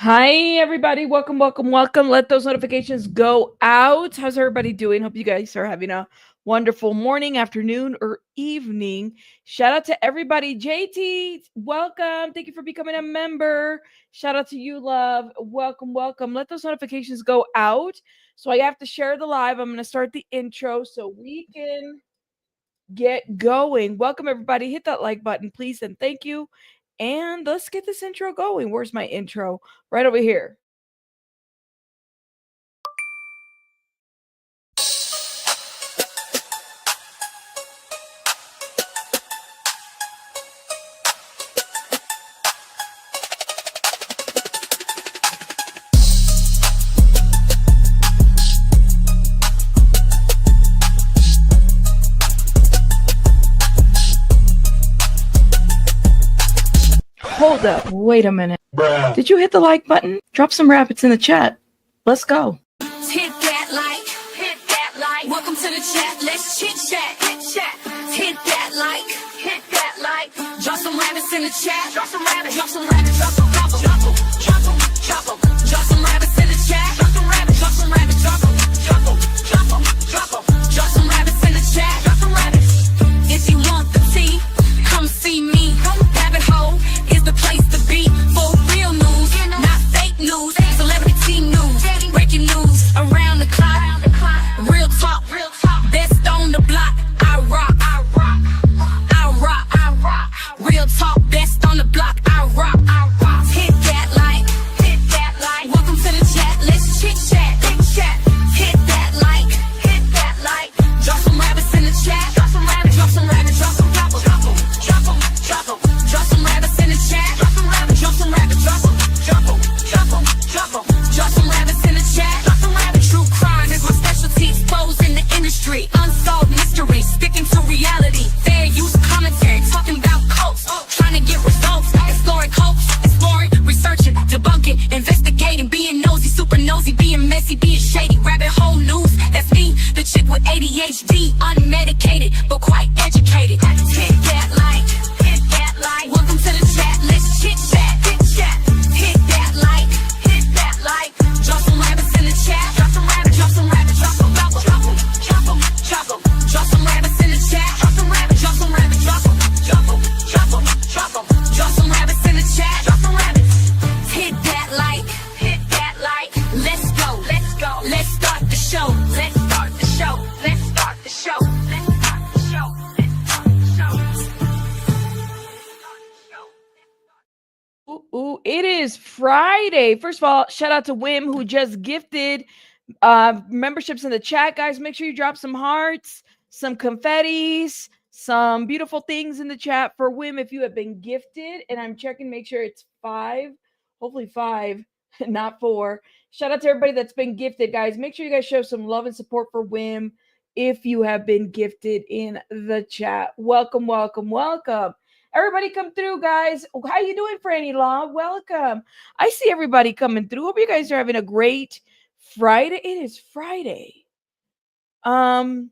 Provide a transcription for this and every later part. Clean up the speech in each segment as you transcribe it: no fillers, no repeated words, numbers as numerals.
Hi, everybody. Welcome, welcome, welcome. Let those notifications go out. How's everybody doing? Hope you guys are having a wonderful morning, afternoon, or evening. Shout out to everybody. JT, welcome. Thank you for becoming a member. Shout out to you, love. Welcome, welcome. Let those notifications go out. So I have to share the live. I'm going to start the intro so we can get going. Welcome, everybody. Hit that like button, please, and thank you. And let's get this intro going. Where's my intro? Right over here. Hold up. Wait a minute. Bruh. Did you hit the like button? Drop some rabbits in the chat. Let's go. Hit that like, hit that like. Welcome to the chat. Let's chit chat, hit chat. Hit that like, hit that like. Drop some rabbits in the chat. Drop some rabbits, drop some rabbits, drop some, drop them, drop them, drop them, drop them. Drop some rabbits in the chat. Drop some rabbits, drop some rabbits, drop them, drop them, drop them, drop them. Drop some rabbits in the chat. Drop some rabbits. If you want the tea, come see me. Rabbit hole is the place to be for real news, not fake news. Celebrity news, breaking news around the clock. Real talk, best on the block. I rock, I rock, I rock, I rock. Real talk, best on the block. I rock, I rock. Hit that like, hit that like. Welcome to the chat. Let's chit chat, chit chat. Hit that like, hit that like. Drop some rabbits in the chat. Drop some rabbits, drop some rabbits, drop some, drop them, drop them, drop them, drop them. Drop some rabbits in the chat. Drop some rabbits, drop some rabbits, drop them, drop them, drop them, drop them. Drop some rabbits in the chat. Drop some rabbits. True crime is my specialty. Exposing the industry. Unsolved mysteries. Sticking to reality. Fair use commentary. Talking about cults. Trying to get results. Exploring hopes. Exploring, researching, debunking, investigating. Being nosy, super nosy. Being messy, being shady. Rabbit hole news. That's me, the chick with ADHD. Unmedicated, but quite educated. Hit that like. Hit that like. Welcome to the chat. Let's chit chat. Hit chat. Hit that like. Hit that like. Drop some rabbits in the chat. Drop some rabbits. Drop some rabbits. Drop some. Drop them. Drop them. Drop them. Drop some rabbits in the chat. Drop some rabbits. Drop some rabbits. Drop them. Drop them. Drop them. Drop them. Drop some rabbits in the chat. Drop some rabbits. Hit that like. Hit that like. Let's go. Let's go. Let's start the show. Let's start the show. Let's start the show. Let's start the show. Let's start the show. Ooh, it is Friday. First of all, shout out to Wim who just gifted memberships in the chat, guys. Make sure you drop some hearts, some confettis, some beautiful things in the chat for Wim if you have been gifted. And I'm checking, make sure it's 5, hopefully 5, not 4. Shout out to everybody that's been gifted, guys. Make sure you guys show some love and support for Wim if you have been gifted in the chat. Welcome, welcome, welcome. Everybody come through, guys. How you doing, Franny Law? Welcome. I see everybody coming through. Hope you guys are having a great Friday. It is Friday. And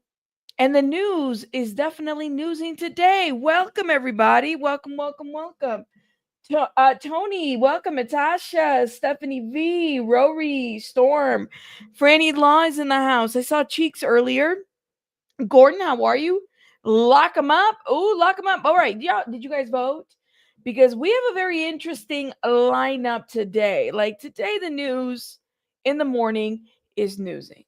the news is definitely newsing today. Welcome, everybody. Welcome, welcome, welcome. Tony, welcome. Natasha, Stephanie V, Rory, Storm, Franny Law is in the house. I saw Cheeks earlier. Gordon, how are you? Lock them up. Oh, lock them up. All right. Yeah. Did you guys vote? Because we have a very interesting lineup today. Like today, the news in the morning is newsing.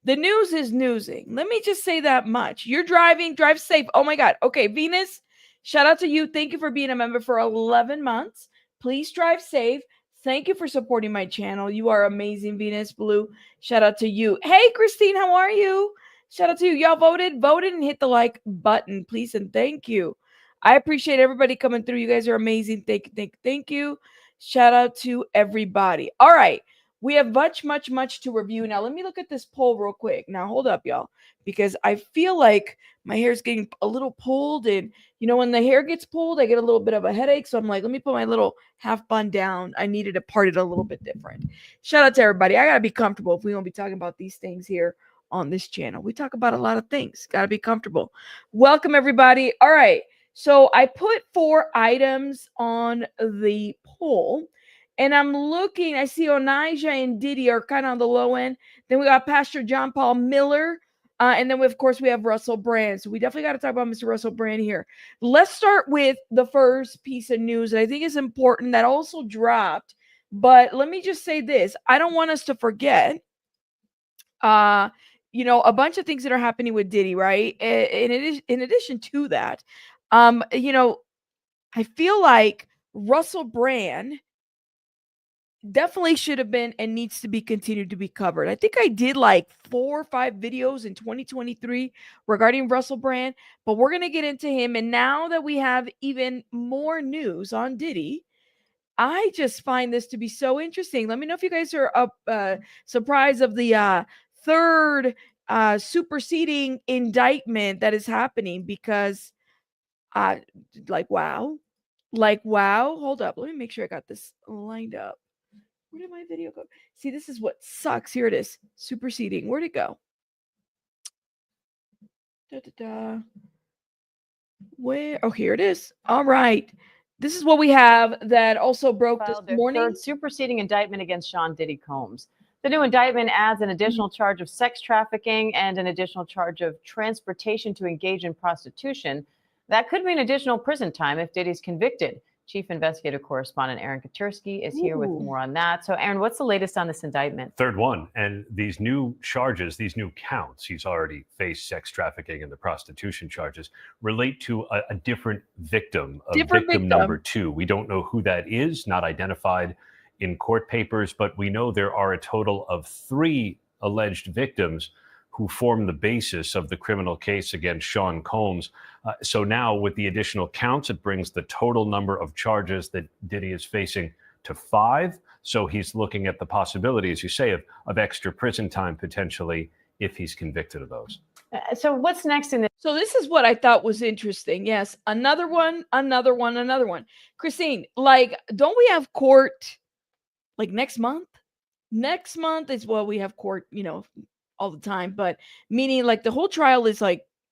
The news is newsing. Let me just say that much. You're driving, drive safe. Oh my God. Okay, Venus, shout out to you. Thank you for being a member for 11 months. Please drive safe. Thank you for supporting my channel. You are amazing, Venus Blue. Shout out to you. Hey, Christine, how are you? Shout out to you. Y'all voted and hit the like button, please, and thank you. I appreciate everybody coming through. You guys are amazing. Thank you. Shout out to everybody. All right. We have much to review. Now, let me look at this poll real quick. Now, hold up, y'all, because I feel like my hair is getting a little pulled. And, you know, when the hair gets pulled, I get a little bit of a headache. So I'm like, let me put my little half bun down. I needed to part it a little bit different. Shout out to everybody. I got to be comfortable if we won't be talking about these things here on this channel. We talk about a lot of things. Got to be comfortable. Welcome, everybody. All right. So I put 4 items on the poll. And I'm looking, I see Onijah and Diddy are kind of on the low end. Then we got Pastor John Paul Miller. And then, of course, we have Russell Brand. So we definitely got to talk about Mr. Russell Brand here. Let's start with the first piece of news that I think is important that also dropped. But let me just say this. I don't want us to forget, a bunch of things that are happening with Diddy, right? In addition to that, I feel like Russell Brand definitely should have been and needs to be continued to be covered. I think I did like 4 or 5 videos in 2023 regarding Russell Brand, but we're going to get into him. And now that we have even more news on Diddy, I just find this to be so interesting. Let me know if you guys are surprised of the third superseding indictment that is happening, because wow. Hold up. Let me make sure I got this lined up. Where did my video go? See, this is what sucks. Here it is. Superseding. Where'd it go? Where? Oh, here it is. All right. This is what we have that also broke this morning. Third superseding indictment against Sean Diddy Combs. The new indictment adds an additional charge of sex trafficking and an additional charge of transportation to engage in prostitution. That could mean additional prison time if Diddy's convicted. Chief investigative correspondent Aaron Katursky is here with more on that. So, Aaron, what's the latest on this indictment? Third one. And these new charges, these new counts, he's already faced sex trafficking and the prostitution charges, relate to a different victim, victim number 2. We don't know who that is, not identified in court papers, but we know there are a total of 3 alleged victims who form the basis of the criminal case against Sean Combs. So now with the additional counts, it brings the total number of charges that Diddy is facing to 5. So he's looking at the possibility, as you say, of extra prison time potentially if he's convicted of those. So what's next in this? So this is what I thought was interesting. Yes, another one. Christine, don't we have court next month? Next month is we have court, all the time, but meaning the whole trial is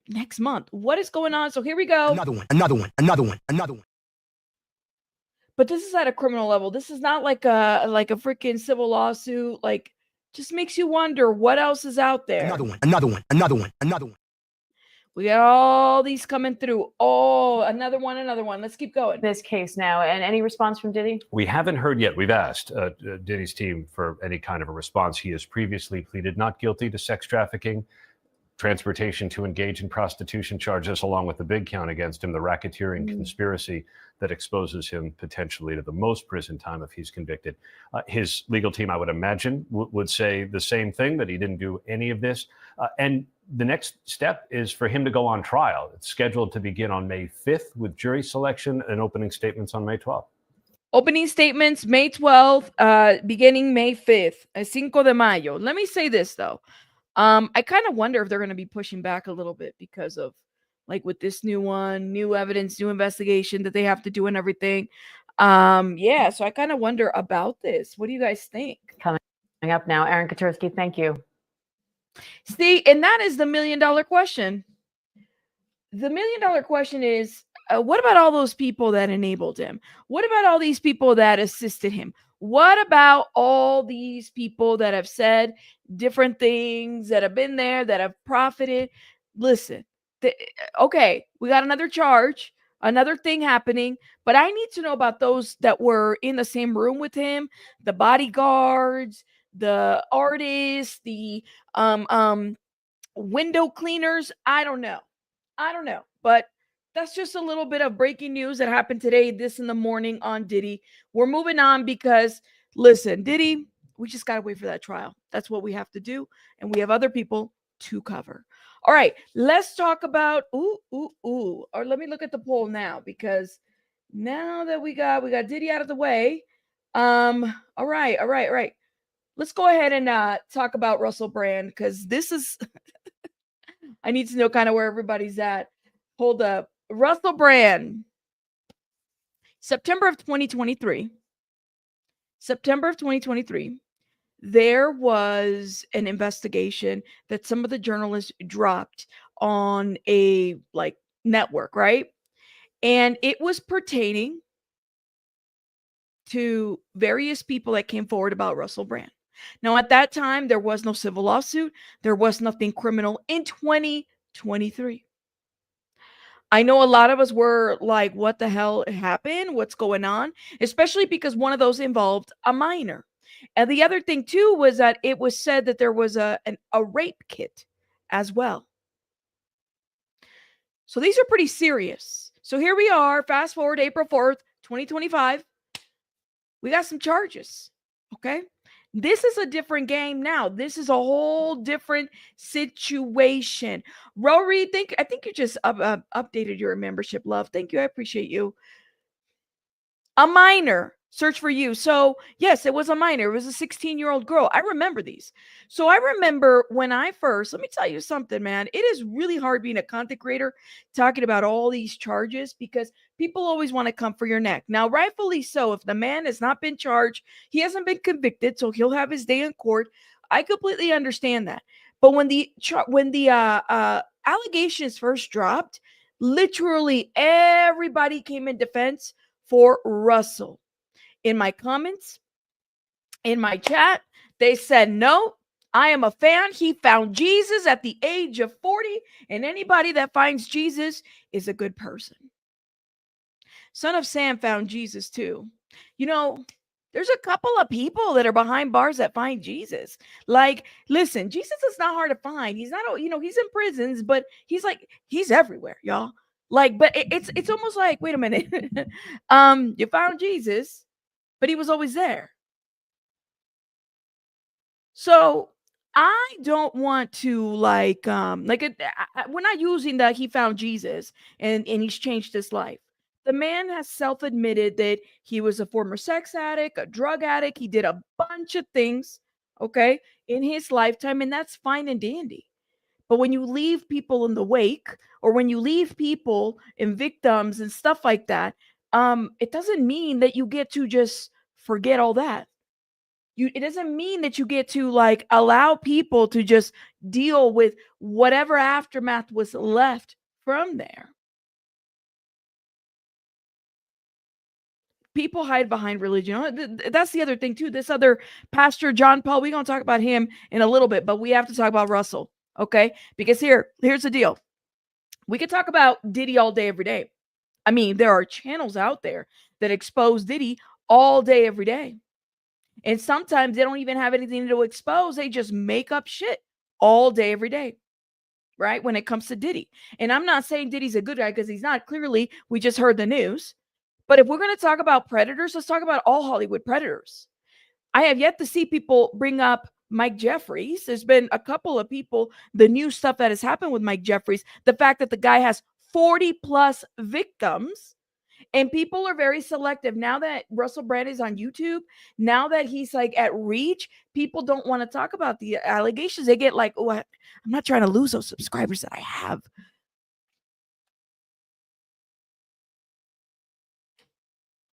next month. What is going on? So here we go. Another one. But this is at a criminal level. This is not like a freaking civil lawsuit. Just makes you wonder what else is out there. Another one. We got all these coming through. Oh, another one. Let's keep going. This case now, and any response from Diddy? We haven't heard yet. We've asked Diddy's team for any kind of a response. He has previously pleaded not guilty to sex trafficking, transportation to engage in prostitution charges, along with the big count against him, the racketeering conspiracy that exposes him potentially to the most prison time if he's convicted. His legal team, I would imagine, would say the same thing, that he didn't do any of this. And the next step is for him to go on trial. It's scheduled to begin on May 5th with jury selection and opening statements on May 12th. Opening statements May 12th, beginning May 5th, Cinco de Mayo. Let me say this, though. I kind of wonder if they're going to be pushing back a little bit because of with this new one, new evidence, new investigation that they have to do and everything. So I kind of wonder about this. What do you guys think? Coming up now, Aaron Katursky, thank you. See, and that is the $1 million question. The $1 million question is, what about all those people that enabled him? What about all these people that assisted him? What about all these people that have said different things, that have been there, that have profited? Listen, okay, we got another charge, another thing happening, but I need to know about those that were in the same room with him, the bodyguards, the artists, the window cleaners. I don't know, but that's just a little bit of breaking news that happened today, this in the morning on Diddy. We're moving on because, listen, Diddy, we just got to wait for that trial. That's what we have to do. And we have other people to cover. All right, let's talk about, or let me look at the poll now, because now that we got Diddy out of the way. All right. Let's go ahead and talk about Russell Brand, because this is, I need to know kind of where everybody's at. Hold up. Russell Brand, September of 2023, there was an investigation that some of the journalists dropped on a network, right? And it was pertaining to various people that came forward about Russell Brand. Now, at that time, there was no civil lawsuit. There was nothing criminal in 2023. I know a lot of us were like, what the hell happened? What's going on? Especially because one of those involved a minor. And the other thing, too, was that it was said that there was a rape kit as well. So these are pretty serious. So here we are, fast forward April 4th, 2025. We got some charges, okay? This is a different game now. This is a whole different situation. Rory, I think you just updated your membership, love. Thank you. I appreciate you. A minor. Search for you. So yes, it was a minor. It was a 16-year-old girl. I remember these. So I remember when I first, let me tell you something, man. It is really hard being a content creator talking about all these charges because people always want to come for your neck. Now, rightfully so. If the man has not been charged, he hasn't been convicted, so he'll have his day in court. I completely understand that. But when the allegations first dropped, literally everybody came in defense for Russell. In my comments, in my chat, they said, no, I am a fan. He found Jesus at the age of 40, and anybody that finds Jesus is a good person. Son of Sam found Jesus too. You know, there's a couple of people that are behind bars that find Jesus. Like, listen, Jesus is not hard to find. He's not, he's in prisons, but he's everywhere, y'all. Like, but it's almost like, wait a minute. You found Jesus, but he was always there. So I don't want to we're not using that he found Jesus and he's changed his life. The man has self-admitted that he was a former sex addict, a drug addict. He did a bunch of things, okay, in his lifetime, and that's fine and dandy. But when you leave people in the wake, or when you leave people in victims and stuff like that, it doesn't mean that you get to just forget all that. It doesn't mean that you get to like allow people to just deal with whatever aftermath was left from there. People hide behind religion. That's the other thing too. This other pastor, John Paul, we're going to talk about him in a little bit, but we have to talk about Russell, okay? Because here's the deal. We could talk about Diddy all day, every day. I mean, there are channels out there that expose Diddy all day, every day. And sometimes they don't even have anything to expose. They just make up shit all day, every day, right? When it comes to Diddy. And I'm not saying Diddy's a good guy because he's not. Clearly, we just heard the news. But if we're going to talk about predators, let's talk about all Hollywood predators. I have yet to see people bring up Mike Jeffries. There's been a couple of people, the new stuff that has happened with Mike Jeffries, the fact that the guy has 40 plus victims. And people are very selective. Now that Russell Brand is on YouTube, now that he's like at reach, people don't want to talk about the allegations. They get like, oh, I'm not trying to lose those subscribers that I have.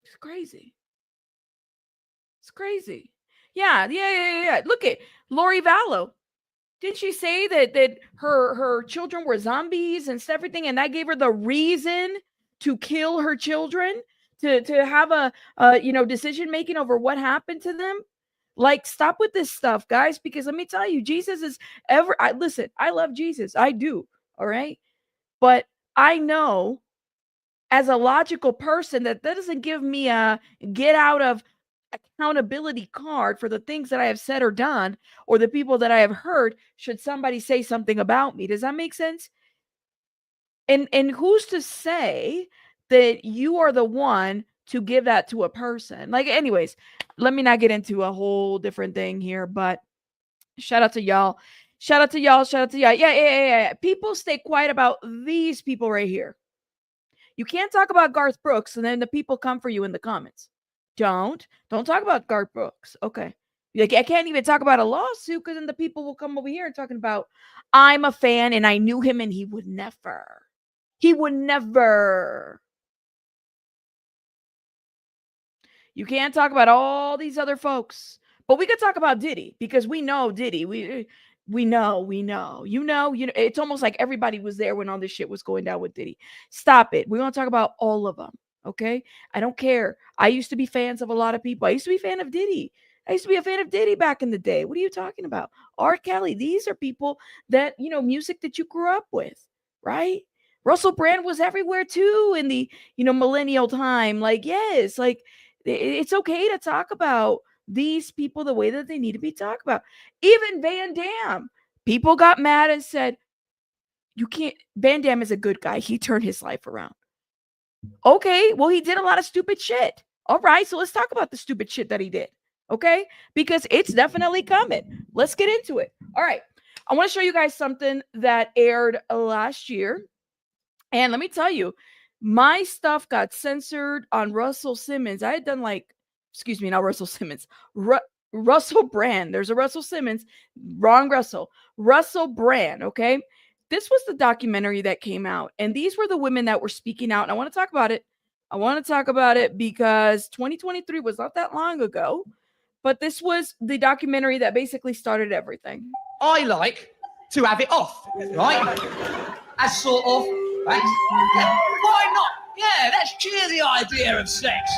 It's crazy. It's crazy. Yeah. Look at Lori Vallow. Didn't she say that her children were zombies and everything, and that gave her the reason to kill her children, to have a decision making over what happened to them? Like, stop with this stuff, guys, because let me tell you, Jesus is listen, I love Jesus. I do. All right. But I know as a logical person that doesn't give me a get out of accountability card for the things that I have said or done, or the people that I have hurt, should somebody say something about me. Does that make sense? And who's to say that you are the one to give that to a person? Like, anyways, let me not get into a whole different thing here, but shout out to y'all. Shout out to y'all. Yeah. People stay quiet about these people right here. You can't talk about Garth Brooks and then the people come for you in the comments. Don't talk about Garth Brooks. Okay. Like, I can't even talk about a lawsuit because then the people will come over here and talking about, I'm a fan and I knew him and he would never. You can't talk about all these other folks, but we could talk about Diddy because we know Diddy. We know. It's almost like everybody was there when all this shit was going down with Diddy. Stop it. We're going to talk about all of them. Okay. I don't care. I used to be fans of a lot of people. I used to be a fan of Diddy. I used to be a fan of Diddy back in the day. What are you talking about? R. Kelly. These are people that, music that you grew up with, right? Russell Brand was everywhere too in the, millennial time. Like, yes, like it's okay to talk about these people the way that they need to be talked about. Even Van Damme. People got mad and said, you can't, Van Damme is a good guy. He turned his life around. Okay, well, he did a lot of stupid shit. All right, so let's talk about the stupid shit that he did. Okay, because it's definitely coming. Let's get into it. All right, I want to show you guys something that aired last year. And let me tell you, my stuff got censored on Russell Simmons. I had done not Russell Simmons, Russell Brand. There's a Russell Simmons, wrong Russell. Russell Brand, okay? This was the documentary that came out, and these were the women that were speaking out, and I want to talk about it. I want to talk about it because 2023 was not that long ago, but this was the documentary that basically started everything. I like to have it off, right? As sort of, right? Yeah, why not? Yeah, let's cheer the idea of sex.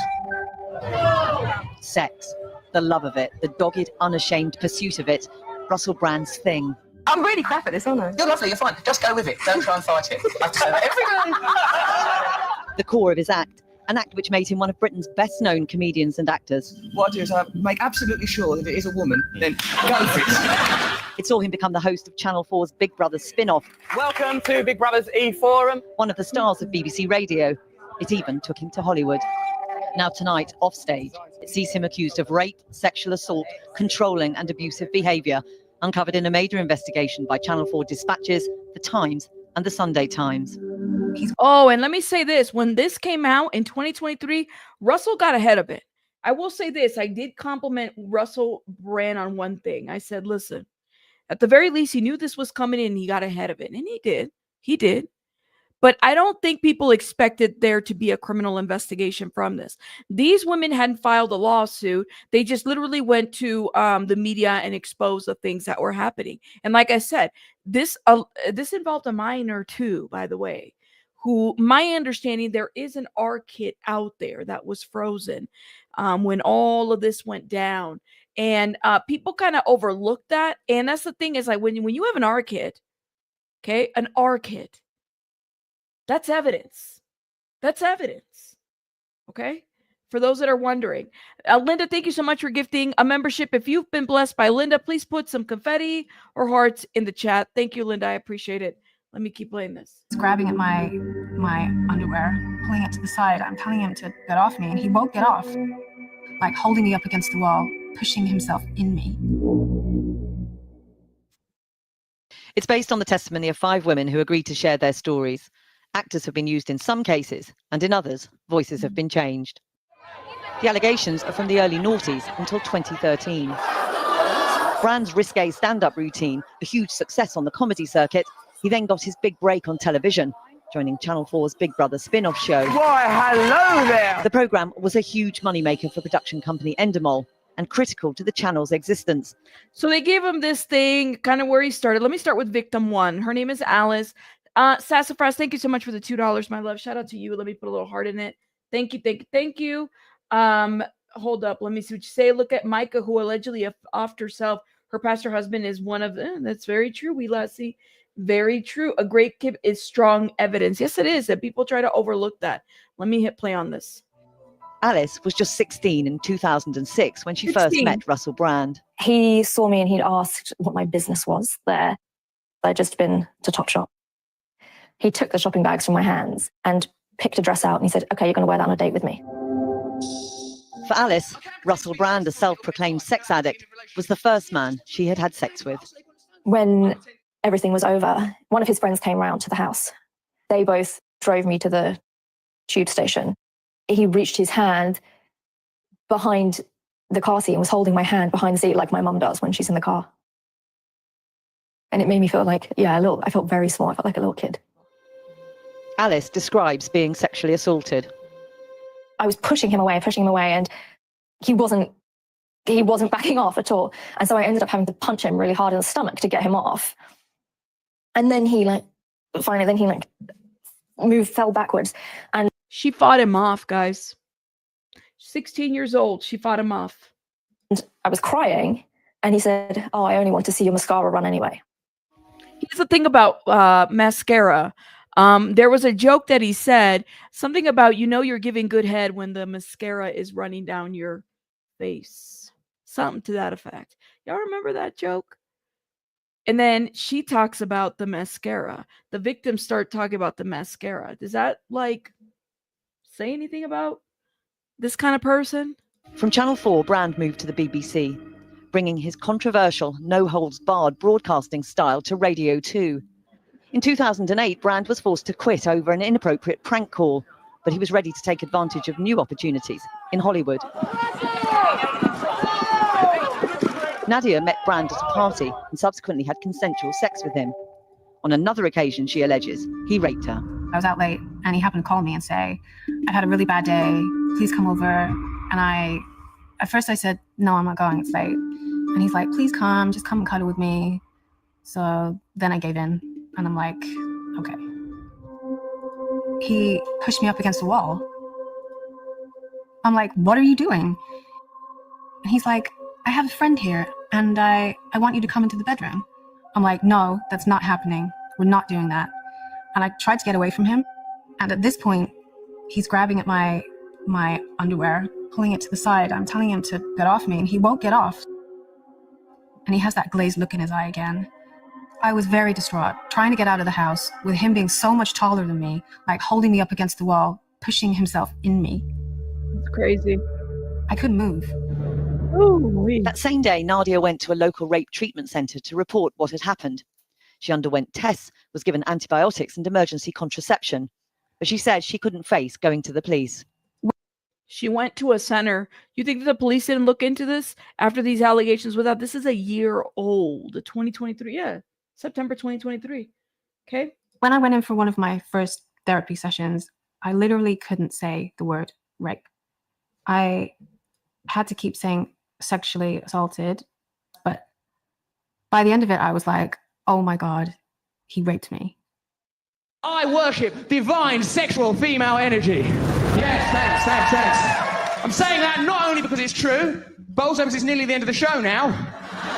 Sex, the love of it, the dogged, unashamed pursuit of it, Russell Brand's thing. I'm really crap at this, aren't I? You're lovely, you're fine. Just go with it. Don't try and fight it. I say that every day. The core of his act, an act which made him one of Britain's best-known comedians and actors. What I do is I make absolutely sure that it is a woman, then go for it. It saw him become the host of Channel 4's Big Brother spin-off. Welcome to Big Brother's E-Forum. One of the stars of BBC Radio. It even took him to Hollywood. Now tonight, offstage, it sees him accused of rape, sexual assault, controlling and abusive behaviour, uncovered in a major investigation by Channel 4 Dispatches, The Times and The Sunday Times. Oh, and let me say this. When this came out in 2023, Russell got ahead of it. I will say this. I did compliment Russell Brand on one thing. I said, listen, at the very least, he knew this was coming in and he got ahead of it. And he did. He did. But I don't think people expected there to be a criminal investigation from this. These women hadn't filed a lawsuit. They just literally went to the media and exposed the things that were happening. And like I said, this involved a minor too, by the way, who, my understanding, there is an R kit out there that was frozen when all of this went down. And people kind of overlooked that. And that's the thing is, like, when you have an R kit, okay, an R kit, that's evidence. That's evidence. Okay? For those that are wondering. Linda, thank you so much for gifting a membership. If you've been blessed by Linda, please put some confetti or hearts in the chat. Thank you, Linda. I appreciate it. Let me keep playing this. He's grabbing at my underwear, pulling it to the side. I'm telling him to get off me, and he won't get off. Like holding me up against the wall, pushing himself in me. It's based on the testimony of 5 women who agreed to share their stories. Actors have been used in some cases, and in others, voices have been changed. The allegations are from the early noughties until 2013. Brand's risque stand-up routine, a huge success on the comedy circuit, he then got his big break on television, joining Channel 4's Big Brother spin-off show. Why, hello there. The programme was a huge moneymaker for production company Endemol and critical to the channel's existence. So they gave him this thing, kind of where he started. Let me start with victim 1. Her name is Alice. Sassafras, thank you so much for the $2, my love. Shout out to you. Let me put a little heart in it. Thank you, thank you, thank you. Hold up. Let me see what you say. Look at Micah, who allegedly offed herself. Her pastor husband is one of them. That's very true. We last see. Very true. A great kid is strong evidence. Yes, it is. And people try to overlook that. Let me hit play on this. Alice was just 16 in 2006 when she first met Russell Brand. He saw me and he'd asked what my business was there. I'd just been to Topshop. He took the shopping bags from my hands and picked a dress out and he said, okay, you're going to wear that on a date with me. For Alice, Russell Brand, a self-proclaimed sex addict, was the first man she had had sex with. When everything was over, one of his friends came round to the house. They both drove me to the tube station. He reached his hand behind the car seat and was holding my hand behind the seat like my mum does when she's in the car. And it made me feel like, I felt very small. I felt like a little kid. Alice describes being sexually assaulted. I was pushing him away, and he wasn't backing off at all. And so I ended up having to punch him really hard in the stomach to get him off. And then he fell backwards. And She fought him off, guys. 16 years old. She fought him off. And I was crying, and he said, "Oh, I only want to see your mascara run anyway." Here's the thing about mascara. There was a joke that he said, something about, you're giving good head when the mascara is running down your face. Something to that effect. Y'all remember that joke? And then she talks about the mascara. The victims start talking about the mascara. Does that say anything about this kind of person? From Channel 4, Brand moved to the BBC, bringing his controversial, no-holds-barred broadcasting style to Radio 2. In 2008, Brand was forced to quit over an inappropriate prank call, but he was ready to take advantage of new opportunities in Hollywood. Nadia met Brand at a party and subsequently had consensual sex with him. On another occasion, she alleges, he raped her. I was out late, and he happened to call me and say, "I've had a really bad day. Please come over." And at first I said, "No, I'm not going. It's late." And he's like, "Please come. Just come and cuddle with me." So then I gave in, and I'm like, okay. He pushed me up against the wall. I'm like, "What are you doing?" And he's like, "I have a friend here, and I want you to come into the bedroom." I'm like, "No, that's not happening. We're not doing that." And I tried to get away from him. And at this point, he's grabbing at my underwear, pulling it to the side. I'm telling him to get off me, and he won't get off. And he has that glazed look in his eye again. I was very distraught, trying to get out of the house with him being so much taller than me, like holding me up against the wall, pushing himself in me. It's crazy. I couldn't move. Ooh-wee. That same day, Nadia went to a local rape treatment centre to report what had happened. She underwent tests, was given antibiotics and emergency contraception, but she said she couldn't face going to the police. She went to a center. You think that the police didn't look into this after these allegations? Without this is a year old, 2023. Yeah, September 2023. Okay. When I went in for one of my first therapy sessions, I literally couldn't say the word rape. I had to keep saying sexually assaulted, but by the end of it, I was like, "Oh my God, he raped me." I worship divine sexual female energy. Yes, thanks. I'm saying that not only because it's true, but also because it's nearly the end of the show now.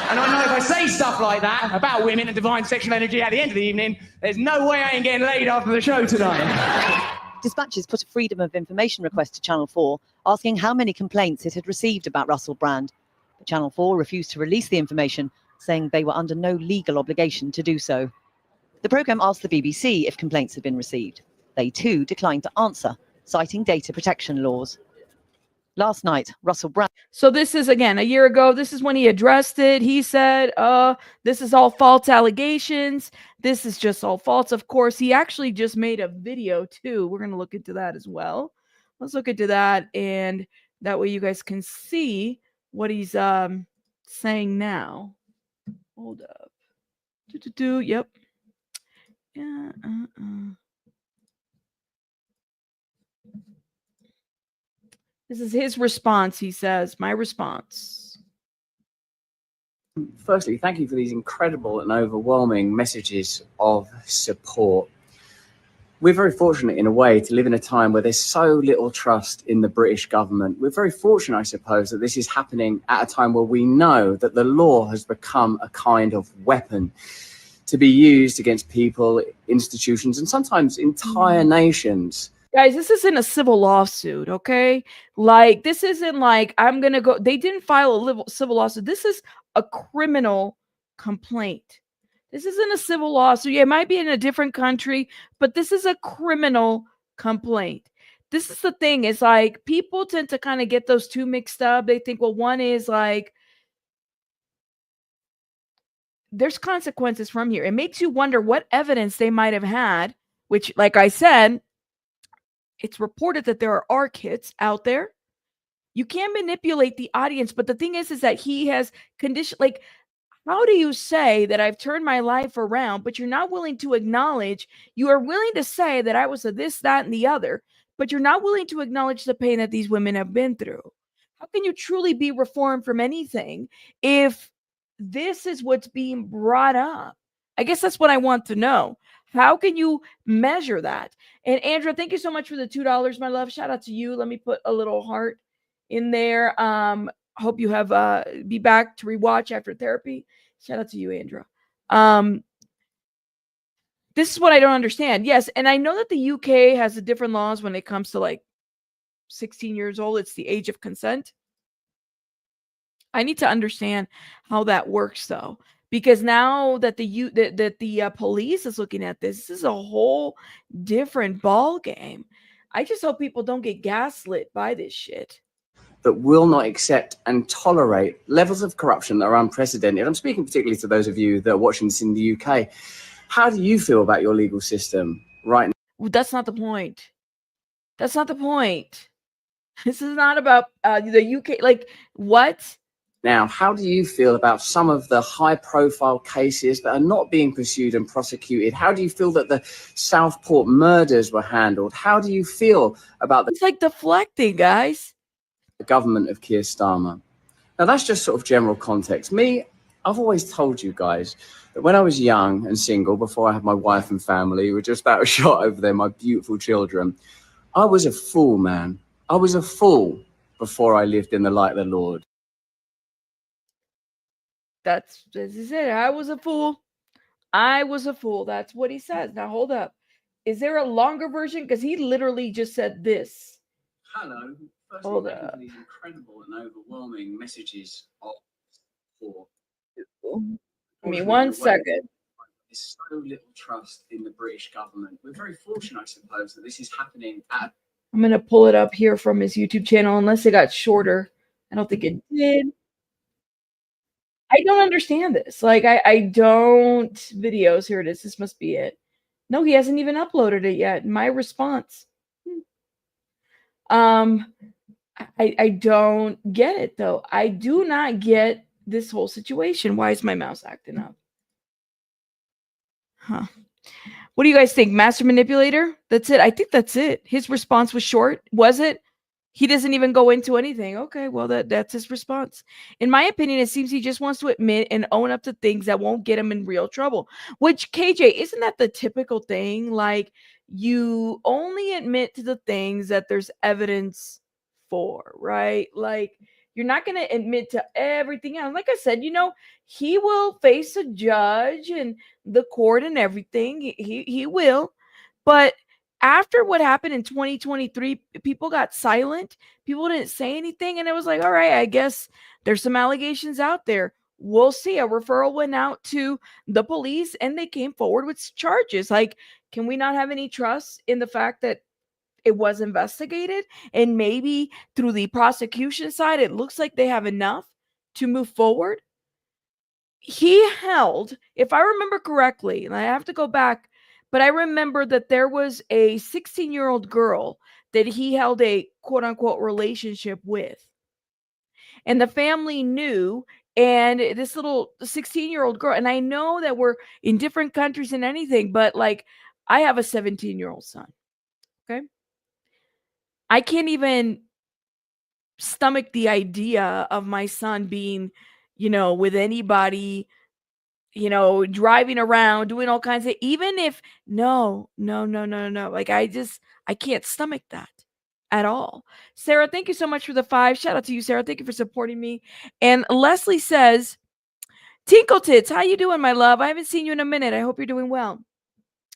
And I know if I say stuff like that about women and divine sexual energy at the end of the evening, there's no way I ain't getting laid after the show tonight. Dispatches put a Freedom of Information request to Channel 4, asking how many complaints it had received about Russell Brand. But Channel 4 refused to release the information, saying they were under no legal obligation to do so. The programme asked the BBC if complaints had been received. They too declined to answer, citing data protection laws. Last night, Russell Brand... So this is, again, a year ago. This is when he addressed it. He said, this is all false allegations. This is just all false. Of course, he actually just made a video too. We're going to look into that as well. Let's look into that, and that way you guys can see what he's saying now. Hold up. Yep. Yeah. This is his response. He says, "My response." Firstly, thank you for these incredible and overwhelming messages of support. We're very fortunate in a way to live in a time where there's so little trust in the British government. We're very fortunate, I suppose, that this is happening at a time where we know that the law has become a kind of weapon to be used against people, institutions, and sometimes entire nations. Guys, this isn't a civil lawsuit, okay? Like, this isn't like, I'm going to go. They didn't file a civil lawsuit. This is a criminal complaint. This isn't a civil lawsuit. Yeah, it might be in a different country, but this is a criminal complaint. This is the thing. It's like people tend to kind of get those two mixed up. They think, well, one is like, there's consequences from here. It makes you wonder what evidence they might have had, which, like I said, it's reported that there are kits out there. You can manipulate the audience, but the thing is that he has condition. Like, how do you say that I've turned my life around, but you're not willing to acknowledge? You are willing to say that I was a this, that, and the other, but you're not willing to acknowledge the pain that these women have been through. How can you truly be reformed from anything if this is what's being brought up? I guess that's what I want to know. How can you measure that? And Andrea, thank you so much for the $2, my love. Shout out to you. Let me put a little heart in there. Hope you have be back to rewatch after therapy. Shout out to you, Andrea. This is what I don't understand. Yes, and I know that the UK has the different laws when it comes to like 16 years old. It's the age of consent. I need to understand how that works, though, because now that the police is looking at this is a whole different ball game. I just hope people don't get gaslit by this shit. That will not accept and tolerate levels of corruption that are unprecedented. I'm speaking particularly to those of you that are watching this in the UK. How do you feel about your legal system right now? Well, that's not the point. That's not the point. This is not about the UK. Like, what? Now, how do you feel about some of the high-profile cases that are not being pursued and prosecuted? How do you feel that the Southport murders were handled? How do you feel about It's like deflecting, guys. The government of Keir Starmer? Now, that's just sort of general context. Me, I've always told you guys that when I was young and single, before I had my wife and family, who were just out of shot over there, my beautiful children, I was a fool, man. I was a fool before I lived in the light of the Lord. This is it. I was a fool. I was a fool. That's what he says. Now, hold up. Is there a longer version? Because he literally just said this. Hello. Firstly, Hold thank you up. for these incredible and overwhelming messages of support. Give me 1 second. There's so little trust in the British government. We're very fortunate, I suppose, that this is happening at I'm going to pull it up here from his YouTube channel, unless it got shorter. I don't think it did. I don't understand this. Like, I don't. Videos, here it is. This must be it. No, he hasn't even uploaded it yet. My response. I don't get it, though. I do not get this whole situation. Why is my mouse acting up? Huh. What do you guys think? Master manipulator? That's it. I think that's it. His response was short. Was it? He doesn't even go into anything. Okay, well, that's his response. In my opinion, it seems he just wants to admit and own up to things that won't get him in real trouble. Which, KJ, isn't that the typical thing? Like, you only admit to the things that there's evidence for, right? Like, you're not going to admit to everything else. Like I said, he will face a judge and the court and everything. He will. But after what happened in 2023, people got silent. People didn't say anything. And it was like, all right, I guess there's some allegations out there. We'll see. A referral went out to the police and they came forward with charges. Like, can we not have any trust in the fact that it was investigated? And maybe through the prosecution side, it looks like they have enough to move forward. He held, if I remember correctly, and I have to go back, but I remember that there was a 16-year-old girl that he held a quote-unquote relationship with. And the family knew, and this little 16-year-old girl, and I know that we're in different countries and anything, but like, I have a 17-year-old son, okay? I can't even stomach the idea of my son being, with anybody, driving around, doing all kinds of, even if, no. Like, I can't stomach that at all. Sarah, thank you so much for the 5. Shout out to you, Sarah. Thank you for supporting me. And Leslie says, Tinkle Tits, how you doing, my love? I haven't seen you in a minute. I hope you're doing well.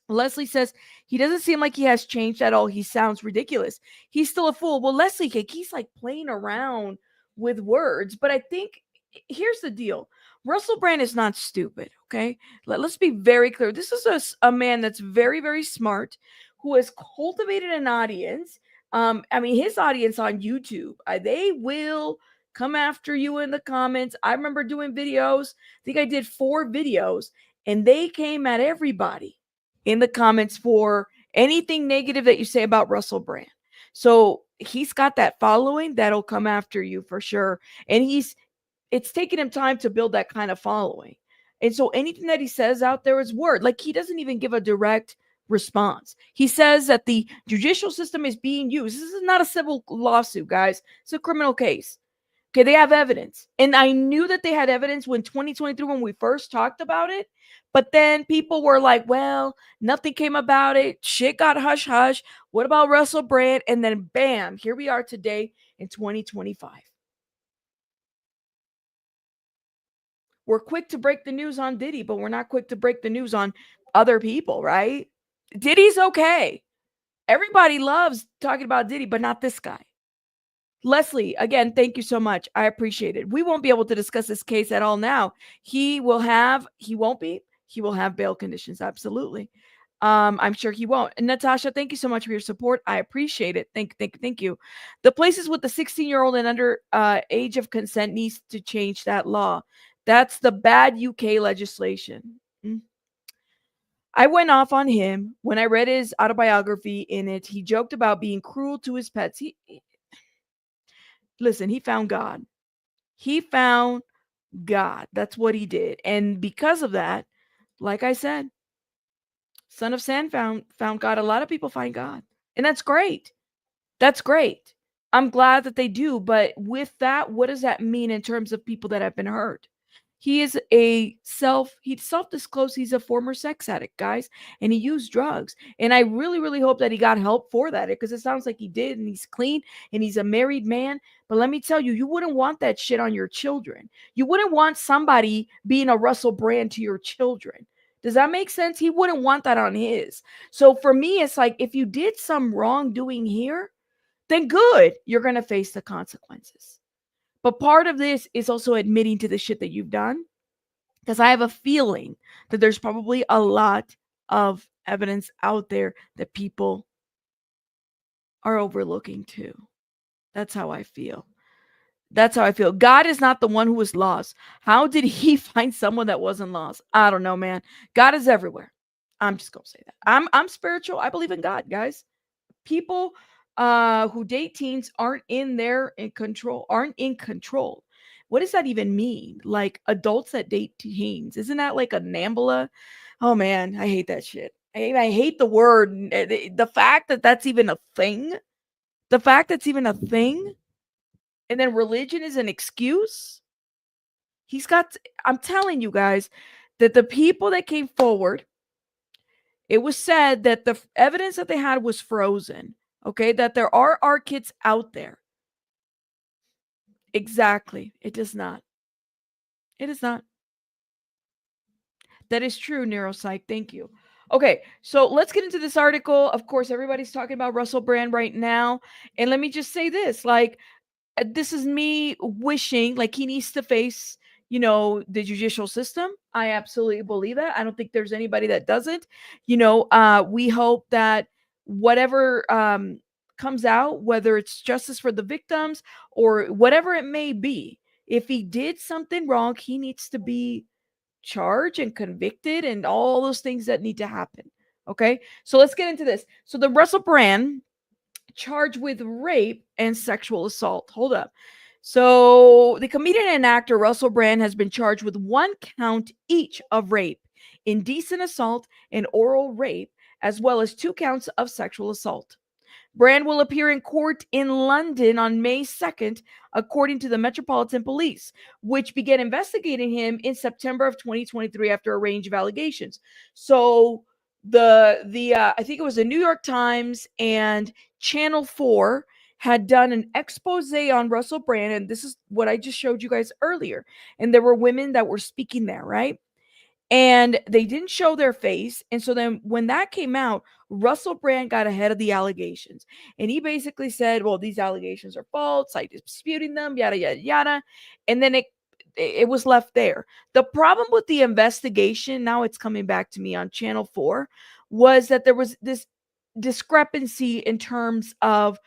Leslie says, he doesn't seem like he has changed at all. He sounds ridiculous. He's still a fool. Well, Leslie, he's like playing around with words. But I think here's the deal. Russell Brand is not stupid, okay? Let's be very clear. This is a man that's very, very smart, who has cultivated an audience. His audience on YouTube, they will come after you in the comments. I remember doing videos. I think I did 4 videos, and they came at everybody in the comments for anything negative that you say about Russell Brand. So he's got that following that'll come after you for sure. And it's taken him time to build that kind of following. And so anything that he says out there is word. Like, he doesn't even give a direct response. He says that the judicial system is being used. This is not a civil lawsuit, guys. It's a criminal case. Okay, they have evidence. And I knew that they had evidence when 2023, when we first talked about it. But then people were like, well, nothing came about it. Shit got hush hush. What about Russell Brand? And then bam, here we are today in 2025. We're quick to break the news on Diddy, but we're not quick to break the news on other people, right? Diddy's okay. Everybody loves talking about Diddy, but not this guy. Leslie, again, thank you so much. I appreciate it. We won't be able to discuss this case at all now. He will have bail conditions. Absolutely. I'm sure he won't. And Natasha, thank you so much for your support. I appreciate it. Thank you. The places with the 16-year-old and under age of consent needs to change that law. That's the bad UK legislation. I went off on him when I read his autobiography. In it, he joked about being cruel to his pets. Listen, he found God. He found God. That's what he did. And because of that, like I said, Son of Sam found God. A lot of people find God. And that's great. That's great. I'm glad that they do. But with that, what does that mean in terms of people that have been hurt? He self-disclosed he's a former sex addict, guys, and he used drugs. And I really, really hope that he got help for that, because it sounds like he did, and he's clean, and he's a married man. But let me tell you, you wouldn't want that shit on your children. You wouldn't want somebody being a Russell Brand to your children. Does that make sense? He wouldn't want that on his. So for me, it's like, if you did some wrongdoing here, then good, you're going to face the consequences. But part of this is also admitting to the shit that you've done, because I have a feeling that there's probably a lot of evidence out there that people are overlooking too. That's how I feel. That's how I feel. God is not the one who was lost. How did he find someone that wasn't lost? I don't know, man. God is everywhere. I'm just going to say that. I'm spiritual. I believe in God, guys. People who date teens aren't in control. What does that even mean? Like, adults that date teens, isn't that like a NAMBLA? Oh man, I hate that shit. I hate the word. The fact that that's even a thing. The fact that's even a thing. And then religion is an excuse. I'm telling you guys that the people that came forward, it was said that the evidence that they had was frozen. Okay, that there are kids out there. Exactly. It does not. It is not. That is true, neuropsych. Thank you. Okay, so let's get into this article. Of course, everybody's talking about Russell Brand right now. And let me just say this, like, this is me wishing, like, he needs to face, the judicial system. I absolutely believe that. I don't think there's anybody that doesn't. We hope that whatever comes out, whether it's justice for the victims or whatever it may be, if he did something wrong, he needs to be charged and convicted and all those things that need to happen. Okay, so let's get into this. So the Russell Brand charged with rape and sexual assault. Hold up. So the comedian and actor Russell Brand has been charged with 1 count each of rape, indecent assault, and oral rape, as well as 2 counts of sexual assault. Brand will appear in court in London on May 2nd, according to the Metropolitan Police, which began investigating him in September of 2023 after a range of allegations. So I think it was the New York Times and Channel 4 had done an expose on Russell Brand, and this is what I just showed you guys earlier. And there were women that were speaking there, right? And they didn't show their face. And so then when that came out, Russell Brand got ahead of the allegations. And he basically said, well, these allegations are false. I'm disputing them, yada, yada, yada. And then it was left there. The problem with the investigation, now it's coming back to me on Channel 4, was that there was this discrepancy in terms of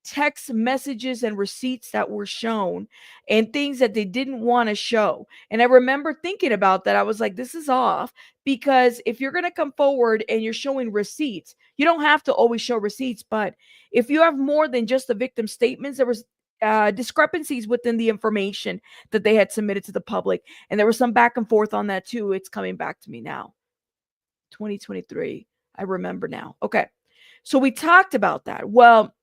text messages and receipts that were shown and things that they didn't want to show. And I remember thinking about that. I was like, this is off, because if you're going to come forward and you're showing receipts, you don't have to always show receipts. But if you have more than just the victim statements, there was discrepancies within the information that they had submitted to the public. And there was some back and forth on that too. It's coming back to me now. 2023. I remember now. Okay. So we talked about that. Well,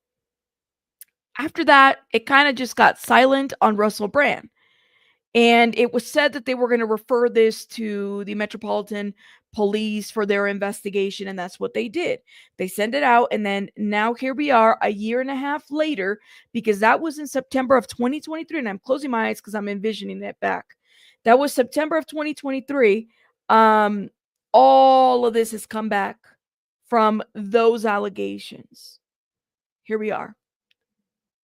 After that, it kind of just got silent on Russell Brand. And it was said that they were going to refer this to the Metropolitan Police for their investigation. And that's what they did. They sent it out. And then now here we are a year and a half later, because that was in September of 2023. And I'm closing my eyes because I'm envisioning it back. That was September of 2023. All of this has come back from those allegations. Here we are.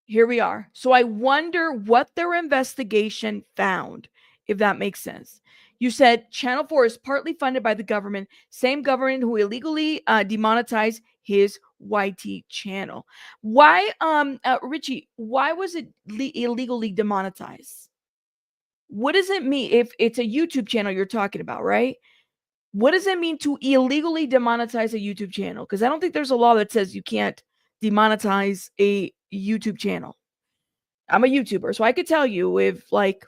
Here we are. So I wonder what their investigation found, if that makes sense. You said Channel 4 is partly funded by the government, same government who illegally demonetized his YT channel. Why, Richie, why was it illegally demonetized? What does it mean if it's a YouTube channel you're talking about, right? What does it mean to illegally demonetize a YouTube channel? Because I don't think there's a law that says you can't demonetize a YouTube channel. I'm a YouTuber, so I could tell you if like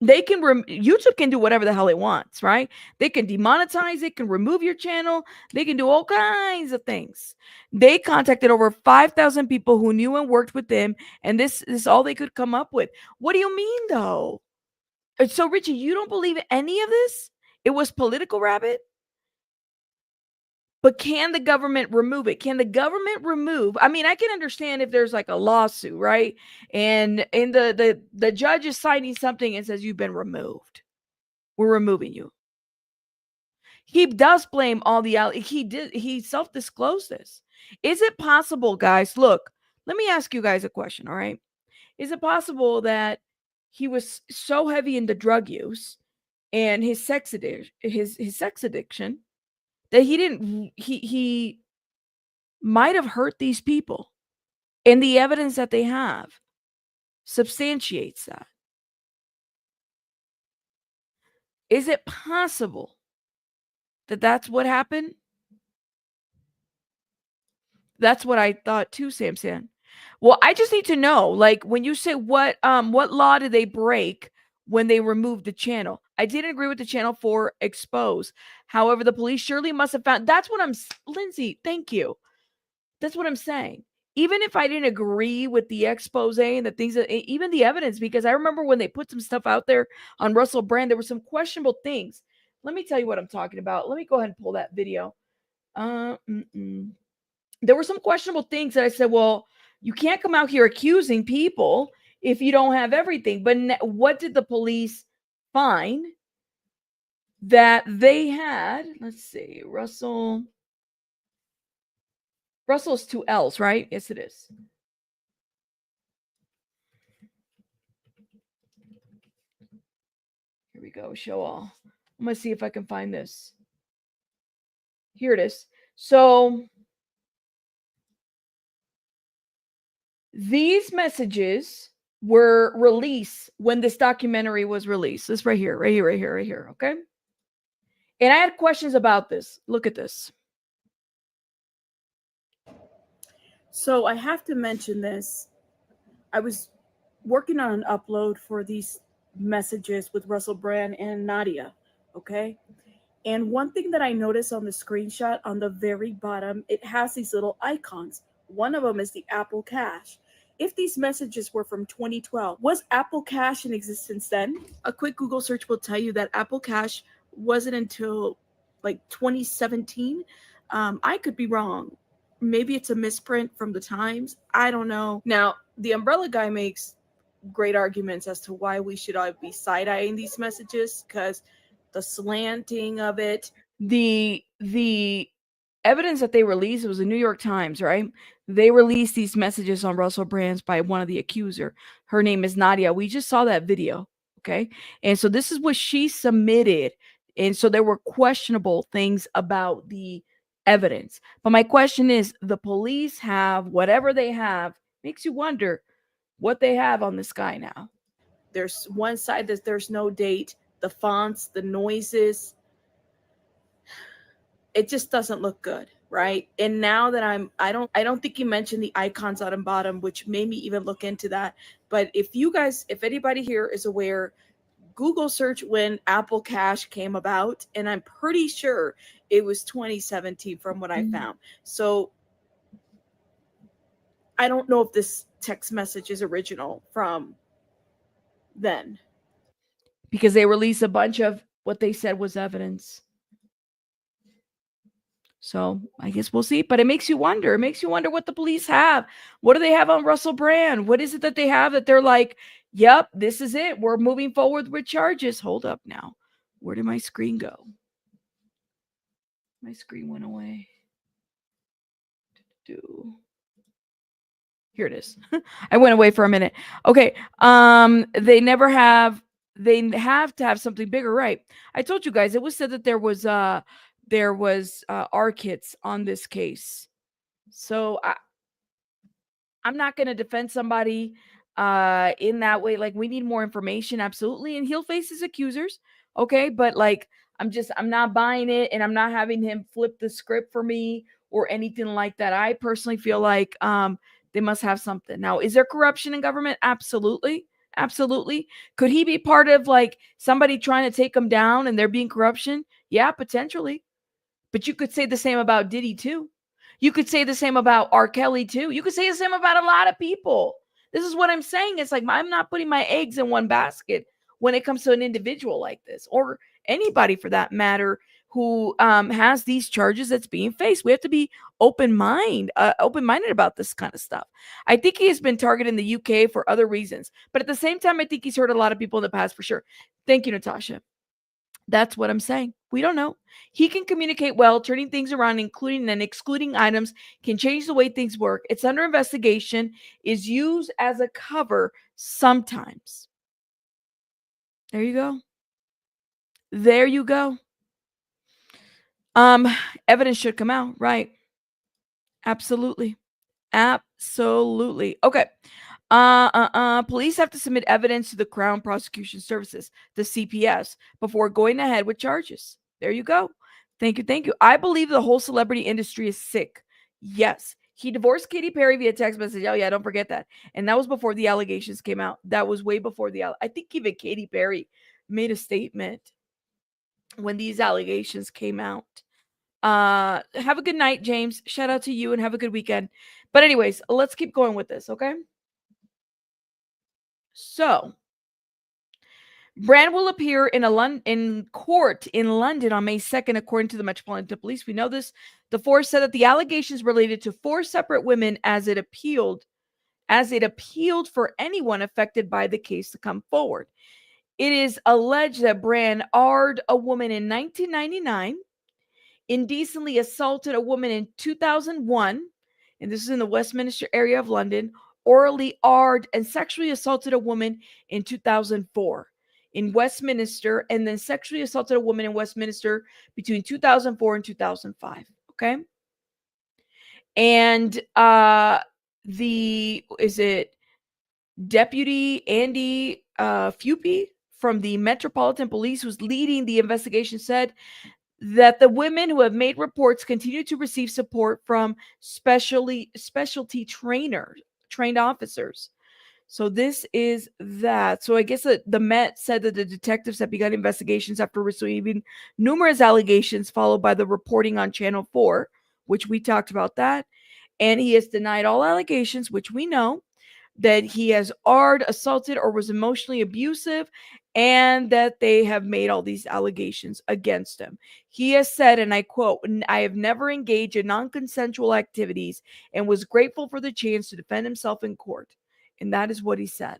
they can YouTube can do whatever the hell it wants, right? They can demonetize it, can remove your channel, they can do all kinds of things. They contacted over 5,000 people who knew and worked with them, and this is all they could come up with. What do you mean though? So Richie, you don't believe any of this? It was political, Rabbit? But can the government remove it? Can the government remove? I mean, I can understand if there's like a lawsuit, right? And the judge is signing something and says you've been removed. We're removing you. He does blame all the he self-disclosed this. Is it possible, guys? Look, let me ask you guys a question, all right? Is it possible that he was so heavy into drug use and his sex addiction that he might have hurt these people, and the evidence that they have substantiates that? Is it possible that that's what happened? That's what I thought too, Samson. Well, I just need to know, like, when you say what law did they break when they removed the channel? I didn't agree with the Channel 4 expose. However, the police surely must have found. That's what I'm, Lindsay, thank you. That's what I'm saying. Even if I didn't agree with the expose and the things, that, even the evidence, because I remember when they put some stuff out there on Russell Brand, there were some questionable things. Let me tell you what I'm talking about. Let me go ahead and pull that video. There were some questionable things that I said, well, you can't come out here accusing people if you don't have everything. But what did the police find that they had? Let's see, Russell's 2 L's, right? Yes, it is. Here we go, show all. I'm going to see if I can find this. Here it is. So these messages were released when this documentary was released. This right here, okay? And I had questions about this. Look at this. So I have to mention this. I was working on an upload for these messages with Russell Brand and Nadia, okay? And one thing that I noticed on the screenshot on the very bottom, it has these little icons. One of them is the Apple Cash. If these messages were from 2012, was Apple Cash in existence then? A quick Google search will tell you that Apple Cash wasn't until like 2017. I could be wrong. Maybe it's a misprint from the Times. I don't know. Now, the Umbrella guy makes great arguments as to why we should all be side-eyeing these messages, because the slanting of it. The evidence that they released, it was the New York Times, right? They released these messages on Russell Brand's by one of the accuser. Her name is Nadia. We just saw that video, okay? And so this is what she submitted. And so there were questionable things about the evidence. But my question is, the police have whatever they have. Makes you wonder what they have on this guy now. There's one side that there's no date, the fonts, the noises. It just doesn't look good, right? And now that I don't think you mentioned the icons on the bottom, which made me even look into that. But if anybody here is aware, Google search when Apple Cash came about, and I'm pretty sure it was 2017 from what I found. So I don't know if this text message is original from then. Because they released a bunch of what they said was evidence. So I guess we'll see. But it makes you wonder. It makes you wonder what the police have. What do they have on Russell Brand? What is it that they have that they're like, yep, this is it. We're moving forward with charges. Hold up now. Where did my screen go? My screen went away. Here it is. I went away for a minute. Okay. They have to have something bigger, right? I told you guys, it was said that there was R kits on this case. So I'm not going to defend somebody in that way. Like, we need more information, absolutely, and he'll face his accusers, okay? But like, I'm not buying it, and I'm not having him flip the script for me or anything like that. I personally feel like they must have something. Now, is there corruption in government? Absolutely. Absolutely. Could he be part of like somebody trying to take him down and there being corruption? Yeah, potentially. But you could say the same about Diddy too. You could say the same about R. Kelly too. You could say the same about a lot of people. This is what I'm saying. It's like, I'm not putting my eggs in one basket when it comes to an individual like this, or anybody for that matter, who has these charges that's being faced. We have to be open-minded about this kind of stuff. I think he has been targeted in the UK for other reasons, but at the same time, I think he's hurt a lot of people in the past for sure. Thank you, Natasha. That's what I'm saying. We don't know. He can communicate well, turning things around, including and excluding items, can change the way things work. It's under investigation, is used as a cover sometimes. There you go. There you go. Evidence should come out, right? Absolutely. Absolutely. Okay. Police have to submit evidence to the Crown Prosecution Services, the CPS, before going ahead with charges. There you go. Thank you. Thank you. I believe the whole celebrity industry is sick. Yes. He divorced Katy Perry via text message. Oh, yeah, don't forget that. And that was before the allegations came out. That was way before I think even Katy Perry made a statement when these allegations came out. Have a good night, James. Shout out to you and have a good weekend. But anyways, let's keep going with this, okay? So, Brand will appear in court in London on May 2nd, according to the Metropolitan Police. We know this. The force said that the allegations related to 4 separate women as it appealed for anyone affected by the case to come forward. It is alleged that Brand arred a woman in 1999, indecently assaulted a woman in 2001, and this is in the Westminster area of London, orally arred and sexually assaulted a woman in 2004 in Westminster, and then sexually assaulted a woman in Westminster between 2004 and 2005. Okay. And Deputy Andy Fupi from the Metropolitan Police, who's leading the investigation, said that the women who have made reports continue to receive support from specialty trained officers. So this is that. So I guess that the Met said that the detectives have begun investigations after receiving numerous allegations, followed by the reporting on Channel 4, which we talked about that. And he has denied all allegations, which we know, that he has arred, assaulted, or was emotionally abusive, and that they have made all these allegations against him. He has said, and I quote, "I have never engaged in non-consensual activities and was grateful for the chance to defend himself in court." And that is what he said.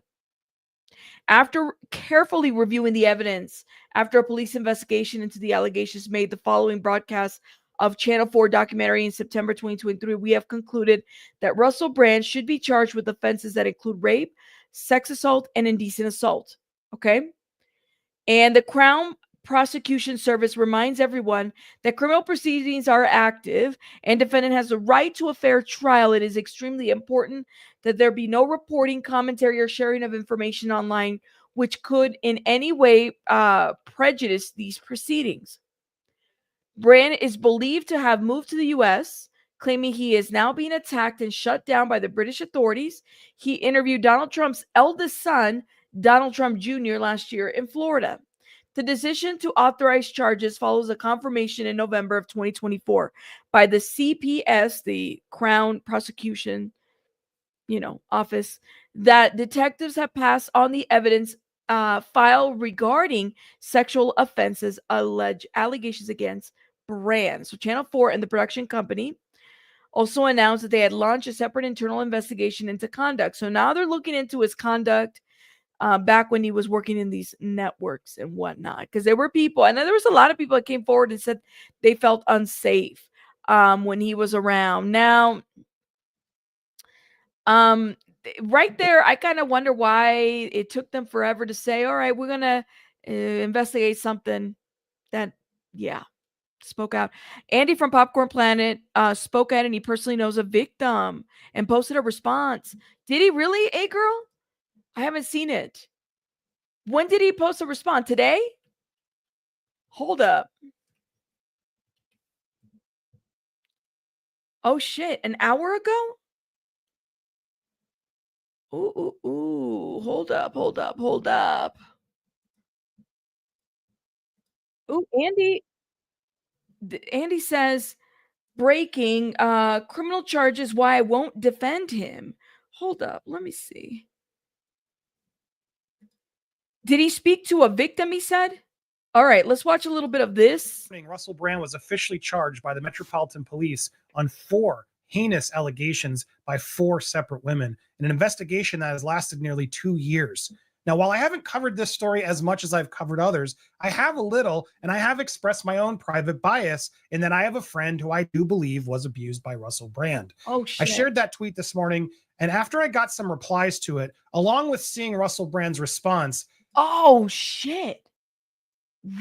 After carefully reviewing the evidence, after a police investigation into the allegations made the following broadcast of Channel 4 documentary in September 2023, we have concluded that Russell Brand should be charged with offenses that include rape, sex assault, and indecent assault. Okay? And the Crown Prosecution Service reminds everyone that criminal proceedings are active and defendant has the right to a fair trial. It is extremely important that there be no reporting, commentary, or sharing of information online which could in any way prejudice these proceedings. Brand is believed to have moved to the U.S., claiming he is now being attacked and shut down by the British authorities. He interviewed Donald Trump's eldest son, Donald Trump Jr., last year in Florida. The decision to authorize charges follows a confirmation in November of 2024 by the CPS, the Crown Prosecution office, that detectives have passed on the evidence file regarding sexual offenses, allegations against Brand. So Channel 4 and the production company also announced that they had launched a separate internal investigation into conduct. So now they're looking into his conduct back when he was working in these networks and whatnot. Because there were people, and there was a lot of people that came forward and said they felt unsafe when he was around. Now, right there, I kind of wonder why it took them forever to say, all right, we're going to investigate something that, spoke out. Andy from Popcorn Planet spoke out, and he personally knows a victim and posted a response. Did he really, girl? I haven't seen it. When did he post a response? Today? Hold up. Oh, shit. An hour ago? Ooh. Hold up. Ooh, Andy says, breaking criminal charges, why I won't defend him. Hold up. Let me see. Did he speak to a victim, he said? All right, let's watch a little bit of this. Russell Brand was officially charged by the Metropolitan Police on 4 heinous allegations by 4 separate women in an investigation that has lasted nearly 2 years. Now, while I haven't covered this story as much as I've covered others, I have a little, and I have expressed my own private bias in that I have a friend who I do believe was abused by Russell Brand. Oh, shit. I shared that tweet this morning, and after I got some replies to it, along with seeing Russell Brand's response, oh, shit.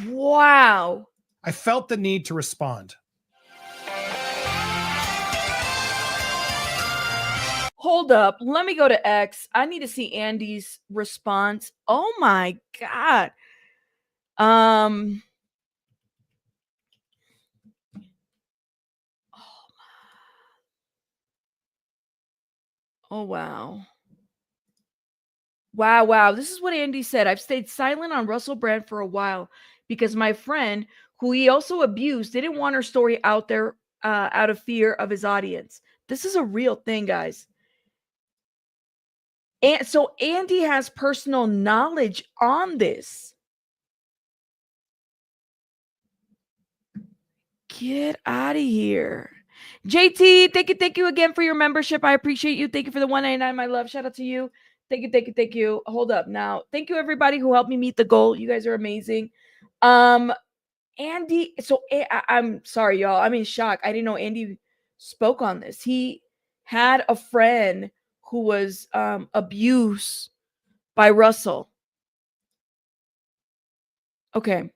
Wow. I felt the need to respond. Hold up. Let me go to X. I need to see Andy's response. Oh my God. Oh wow. Wow. This is what Andy said. I've stayed silent on Russell Brand for a while because my friend, who he also abused, didn't want her story out there out of fear of his audience. This is a real thing, guys. And so Andy has personal knowledge on this. Get out of here. JT, thank you again for your membership. I appreciate you. Thank you for the $1.99, my love. Shout out to you. Thank you. Hold up now. Thank you, everybody who helped me meet the goal. You guys are amazing. Andy, so I'm sorry, y'all. I'm in shock. I didn't know Andy spoke on this. He had a friend who was abused by Russell. Okay.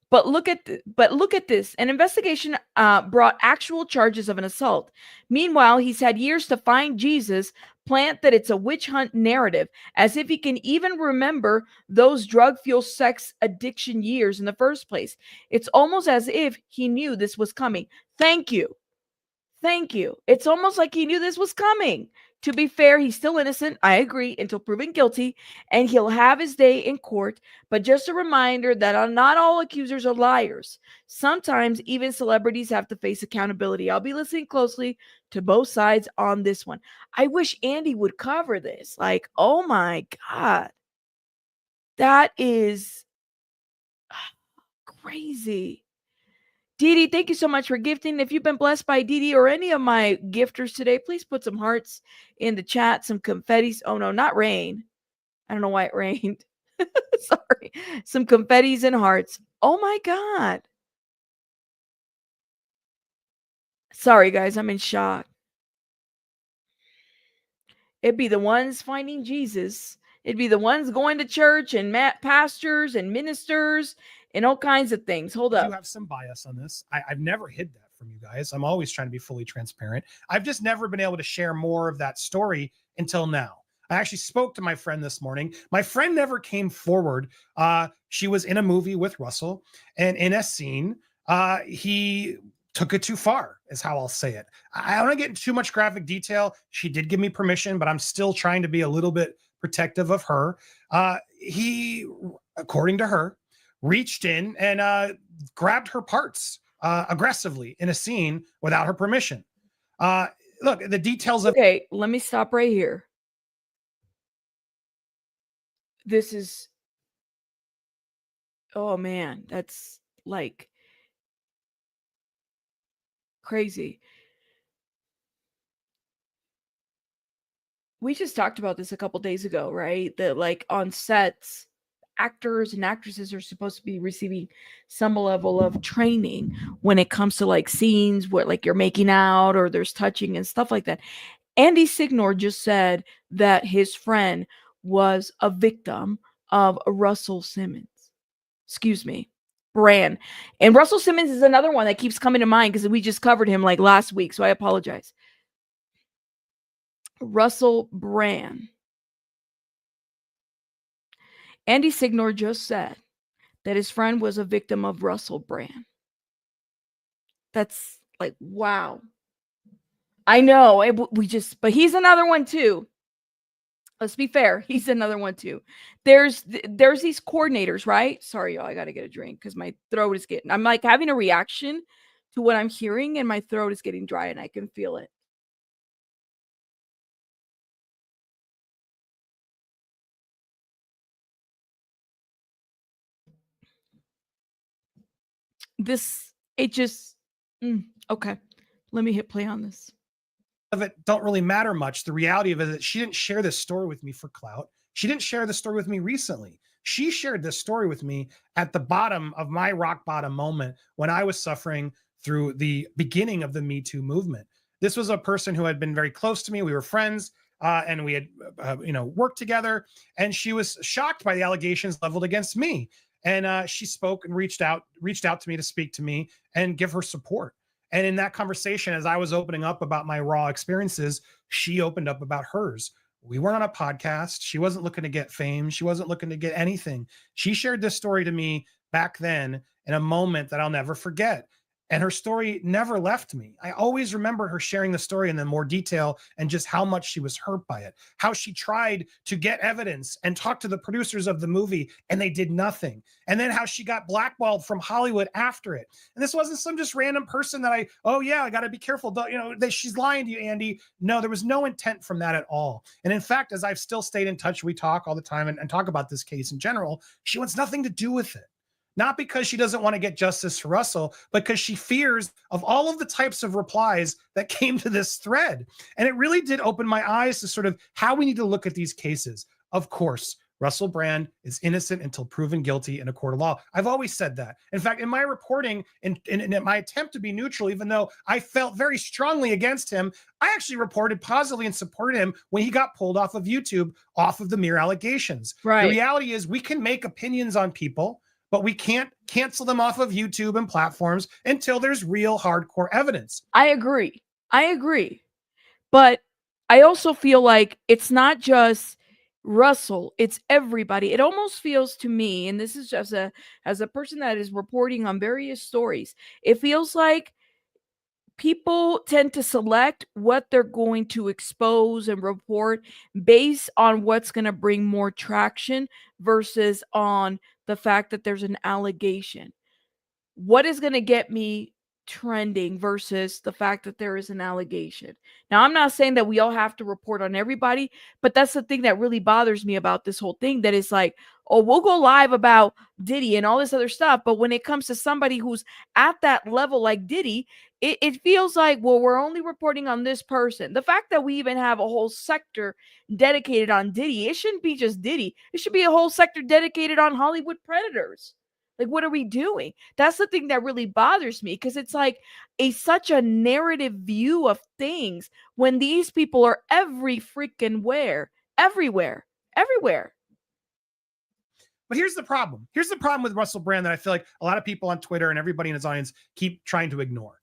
But look at this. An investigation brought actual charges of an assault. Meanwhile, he's had years to find Jesus, plant that it's a witch hunt narrative, as if he can even remember those drug-fueled sex addiction years in the first place. It's almost as if he knew this was coming. Thank you. It's almost like he knew this was coming. To be fair, he's still innocent, I agree, until proven guilty, and he'll have his day in court. But just a reminder that not all accusers are liars. Sometimes even celebrities have to face accountability. I'll be listening closely to both sides on this one. I wish Andy would cover this. Like, oh my God. That is crazy. Didi, thank you so much for gifting. If you've been blessed by Didi or any of my gifters today, please put some hearts in the chat, some confettis. Oh, no, not rain. I don't know why it rained. Sorry. Some confettis and hearts. Oh, my God. Sorry, guys. I'm in shock. It'd be the ones finding Jesus. It'd be the ones going to church and pastors and ministers and all kinds of things. Hold up. You have some bias on this. I've never hid that from you guys. I'm always trying to be fully transparent. I've just never been able to share more of that story until now. I actually spoke to my friend this morning. My friend never came forward. She was in a movie with Russell, and in a scene, he took it too far, is how I'll say it. I don't want to get into too much graphic detail. She did give me permission, but I'm still trying to be a little bit protective of her. He, according to her, reached in and grabbed her parts aggressively in a scene without her permission. look, the details of. Okay, let me stop right here. This is, oh man, that's like crazy. We just talked about this a couple days ago, right? That like on sets, actors and actresses are supposed to be receiving some level of training when it comes to like scenes where like you're making out or there's touching and stuff like that. Andy Signor just said that his friend was a victim of Russell Simmons. Excuse me, Brand. And Russell Simmons is another one that keeps coming to mind because we just covered him like last week, so I apologize. Russell Brand. Andy Signor just said that his friend was a victim of Russell Brand. That's like, wow. I know. But he's another one too. Let's be fair. He's another one too. There's these coordinators, right? Sorry, y'all. I got to get a drink because my throat is getting, I'm like having a reaction to what I'm hearing and my throat is getting dry and I can feel it. Okay. Let me hit play on this. Of it don't really matter much. The reality of it is that she didn't share this story with me for clout. She didn't share the story with me recently. She shared this story with me at the bottom of my rock bottom moment when I was suffering through the beginning of the Me Too movement. This was a person who had been very close to me. We were friends and we had, worked together. And she was shocked by the allegations leveled against me. And she spoke and reached out to me to speak to me and give her support. And in that conversation, as I was opening up about my raw experiences, she opened up about hers. We weren't on a podcast. She wasn't looking to get fame. She wasn't looking to get anything. She shared this story to me back then in a moment that I'll never forget. And her story never left me. I always remember her sharing the story in the more detail and just how much she was hurt by it, how she tried to get evidence and talk to the producers of the movie and they did nothing. And then how she got blackballed from Hollywood after it. And this wasn't some just random person that I got to be careful. She's lying to you, Andy. No, there was no intent from that at all. And in fact, as I've still stayed in touch, we talk all the time and talk about this case in general. She wants nothing to do with it. Not because she doesn't want to get justice for Russell, but because she fears of all of the types of replies that came to this thread. And it really did open my eyes to sort of how we need to look at these cases. Of course, Russell Brand is innocent until proven guilty in a court of law. I've always said that. In fact, in my reporting, in my attempt to be neutral, even though I felt very strongly against him, I actually reported positively and supported him when he got pulled off of YouTube, off of the mere allegations. Right. The reality is we can make opinions on people, but we can't cancel them off of YouTube and platforms until there's real hardcore evidence. I agree. But I also feel like it's not just Russell, it's everybody. It almost feels to me, and this is just as a person that is reporting on various stories, it feels like people tend to select what they're going to expose and report based on what's going to bring more traction versus on the fact that there's an allegation. What is going to get me trending versus the fact that there is an allegation? Now, I'm not saying that we all have to report on everybody, but that's the thing that really bothers me about this whole thing, that is like, oh, we'll go live about Diddy and all this other stuff, but when it comes to somebody who's at that level like Diddy, it feels like, well, we're only reporting on this person. The fact that we even have a whole sector dedicated on Diddy, it shouldn't be just Diddy. It should be a whole sector dedicated on Hollywood predators. Like, what are we doing? That's the thing that really bothers me, because it's like such a narrative view of things when these people are everywhere. But here's the problem. Here's the problem with Russell Brand that I feel like a lot of people on Twitter and everybody in his audience keep trying to ignore.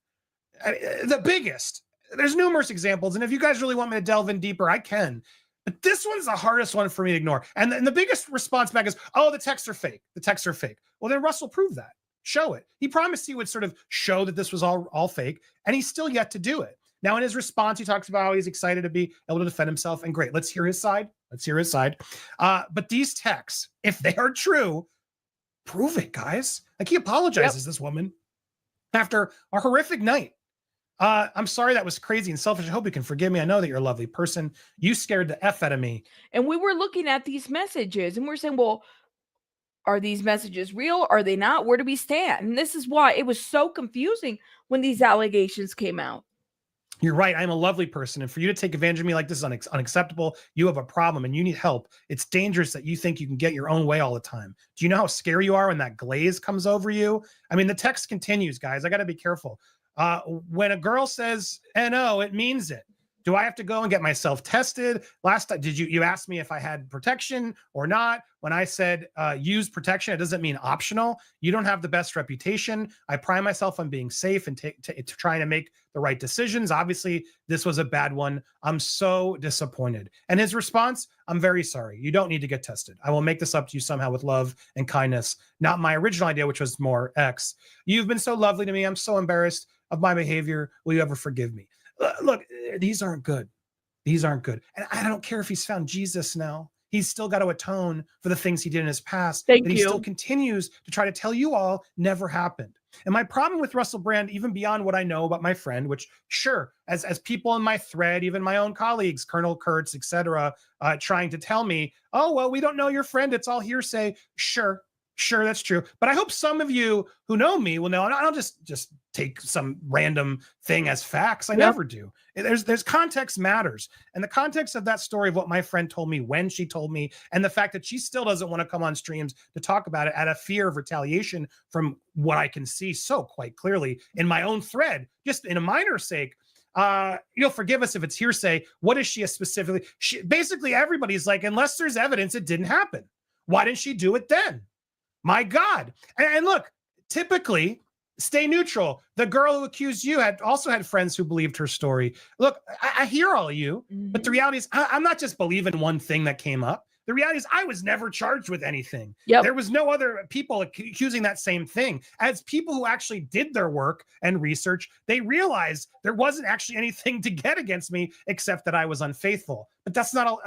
The biggest, there's numerous examples. And if you guys really want me to delve in deeper, I can. But this one's the hardest one for me to ignore. And the biggest response back is, oh, the texts are fake. The texts are fake. Well, then Russell proved that. Show it. He promised he would sort of show that this was all fake, and he's still yet to do it. Now, in his response, he talks about how he's excited to be able to defend himself, and great. Let's hear his side. But these texts, if they are true, prove it, guys. Like, he apologizes, this woman, after a horrific night. I'm sorry that was crazy and selfish. I hope you can forgive me. I know that you're a lovely person. You scared the F out of me. And we were looking at these messages and we're saying, well, are these messages real? Are they not? Where do we stand? And this is why it was so confusing when these allegations came out. You're right. I'm a lovely person. And for you to take advantage of me like this is unacceptable. You have a problem and you need help. It's dangerous that you think you can get your own way all the time. Do you know how scary you are when that glaze comes over you? I mean, the text continues, guys. I got to be careful. When a girl says NO, it means it. Do I have to go and get myself tested? Last time, you asked me if I had protection or not. When I said use protection, it doesn't mean optional. You don't have the best reputation. I pride myself on being safe and trying to make the right decisions. Obviously, this was a bad one. I'm so disappointed. And his response, I'm very sorry. You don't need to get tested. I will make this up to you somehow with love and kindness. Not my original idea, which was more X. You've been so lovely to me. I'm so embarrassed of my behavior. Will you ever forgive me? Look, these aren't good. These aren't good. And I don't care if he's found Jesus now. He's still got to atone for the things he did in his past. Thank that he you. still continues to try to tell you all never happened. And my problem with Russell Brand, even beyond what I know about my friend, which sure, as people in my thread, even my own colleagues, Colonel Kurtz, etc., trying to tell me, oh, well, we don't know your friend. It's all hearsay. Sure, that's true. But I hope some of you who know me will know. And I don't just take some random thing as facts. I never do. There's context matters. And the context of that story of what my friend told me when she told me, and the fact that she still doesn't want to come on streams to talk about it out of fear of retaliation from what I can see so quite clearly in my own thread, just in a minor sake. You'll forgive us if it's hearsay. What is she specifically? Basically, everybody's like, unless there's evidence, it didn't happen. Why didn't she do it then? My God. And look, typically, stay neutral. The girl who accused you also had friends who believed her story. Look, I hear all of you, but the reality is I'm not just believing one thing that came up. The reality is I was never charged with anything. Yep. There was no other people accusing that same thing. As people who actually did their work and research, they realized there wasn't actually anything to get against me except that I was unfaithful. But that's not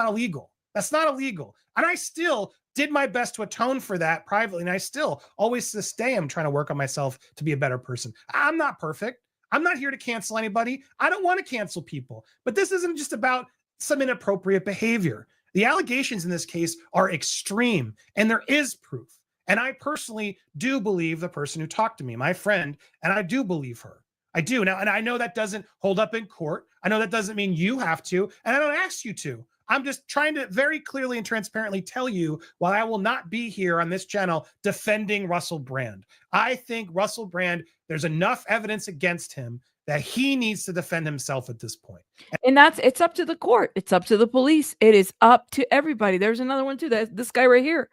illegal. That's not illegal. And I still did my best to atone for that privately. And I still always to this day, I'm trying to work on myself to be a better person. I'm not perfect. I'm not here to cancel anybody. I don't want to cancel people, but this isn't just about some inappropriate behavior. The allegations in this case are extreme and there is proof. And I personally do believe the person who talked to me, my friend, and I do believe her. I do. Now, and I know that doesn't hold up in court. I know that doesn't mean you have to, and I don't ask you to. I'm just trying to very clearly and transparently tell you why I will not be here on this channel defending Russell Brand. I think Russell Brand, there's enough evidence against him that he needs to defend himself at this point. And it's up to the court. It's up to the police. It is up to everybody. There's another one too. This guy right here.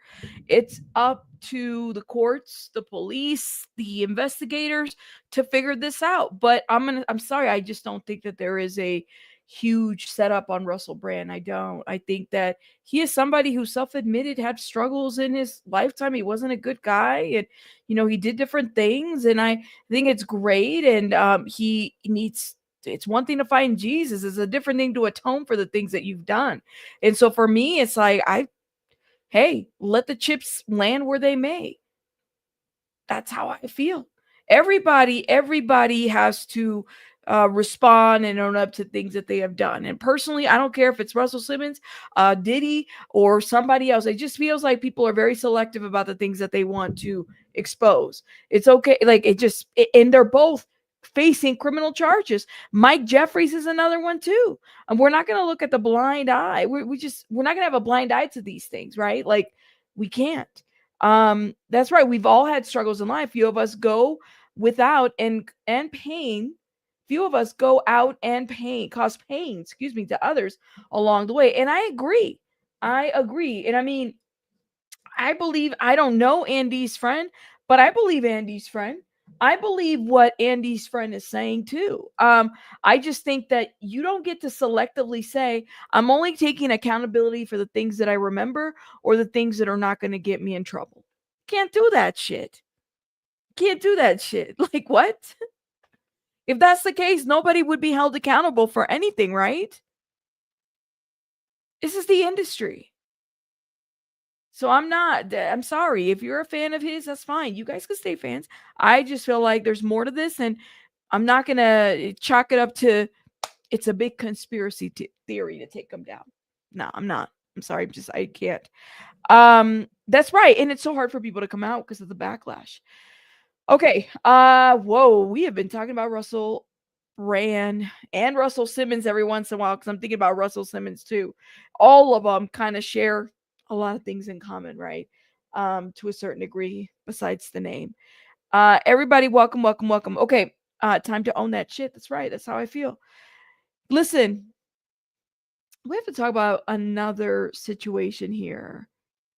It's up to the courts, the police, the investigators to figure this out. But I'm sorry. I just don't think that there is a huge setup on Russell Brand. I don't. I think that he is somebody who self-admitted had struggles in his lifetime. He wasn't a good guy, and he did different things, and I think it's great. And he needs. It's one thing to find Jesus; it's a different thing to atone for the things that you've done. And so for me, it's like hey, let the chips land where they may. That's how I feel. Everybody has to respond and own up to things that they have done. And personally, I don't care if it's Russell Simmons, Diddy, or somebody else. It just feels like people are very selective about the things that they want to expose. It's okay. Like and they're both facing criminal charges. Mike Jeffries is another one too. And we're not going to look at the blind eye. We're not going to have a blind eye to these things, right? Like we can't. That's right. We've all had struggles in life. Few of us go without and pain. Few of us go out and cause pain, to others along the way. And I agree. And I mean, I don't know Andy's friend, but I believe Andy's friend. I believe what Andy's friend is saying too. I just think that you don't get to selectively say, I'm only taking accountability for the things that I remember or the things that are not going to get me in trouble. Can't do that shit. Like what? If that's the case, nobody would be held accountable for anything, right? This is the industry. So I'm sorry. If you're a fan of his, that's fine. You guys can stay fans. I just feel like there's more to this. And I'm not going to chalk it up to it's a big conspiracy theory to take him down. No, I'm not. I'm sorry. I can't. That's right. And it's so hard for people to come out because of the backlash. Okay. Whoa. We have been talking about Russell Brand and Russell Simmons every once in a while because I'm thinking about Russell Simmons too. All of them kind of share a lot of things in common, right? To a certain degree, besides the name. Everybody, welcome. Okay. Time to own that shit. That's right. That's how I feel. Listen, we have to talk about another situation here.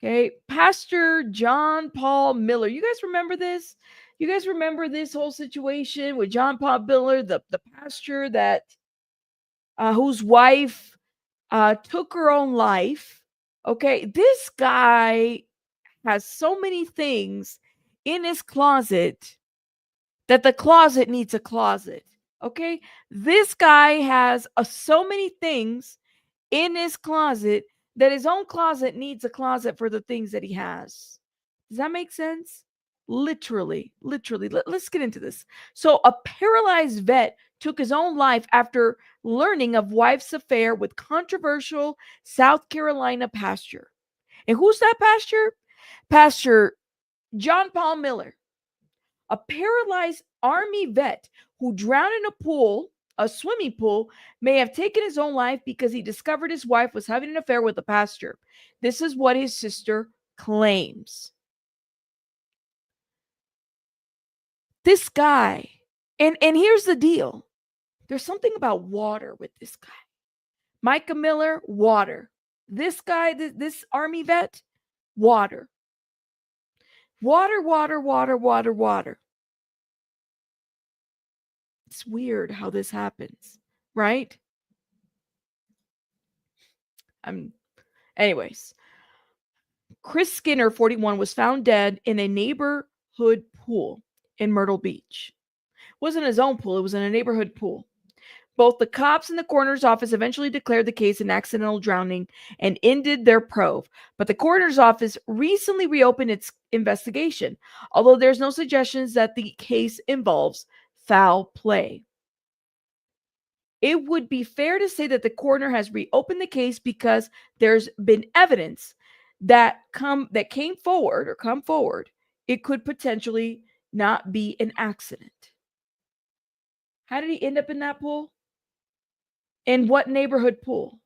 Okay. Pastor John Paul Miller. You guys remember this? You guys remember this whole situation with John Paul Miller, the pastor that whose wife took her own life. Okay. This guy has so many things in his closet that the closet needs a closet. Okay. This guy has so many things in his closet that his own closet needs a closet for the things that he has. Does that make sense? Literally. Let's get into this. So a paralyzed vet took his own life after learning of wife's affair with controversial South Carolina pastor. And who's that pastor? Pastor John Paul Miller, a paralyzed Army vet who drowned in a swimming pool, may have taken his own life because he discovered his wife was having an affair with a pastor. This is what his sister claims. This guy, and here's the deal. There's something about water with this guy. Micah Miller, water. This guy, this Army vet, water. Water. It's weird how this happens, right? Anyways, Chris Skinner, 41, was found dead in a neighborhood pool in Myrtle Beach. It wasn't his own pool, it was in a neighborhood pool. Both the cops and the coroner's office eventually declared the case an accidental drowning and ended their probe. But the coroner's office recently reopened its investigation, although there's no suggestions that the case involves foul play. It would be fair to say that the coroner has reopened the case because there's been evidence that came forward. It could potentially not be an accident. How did he end up in that pool? In what neighborhood pool?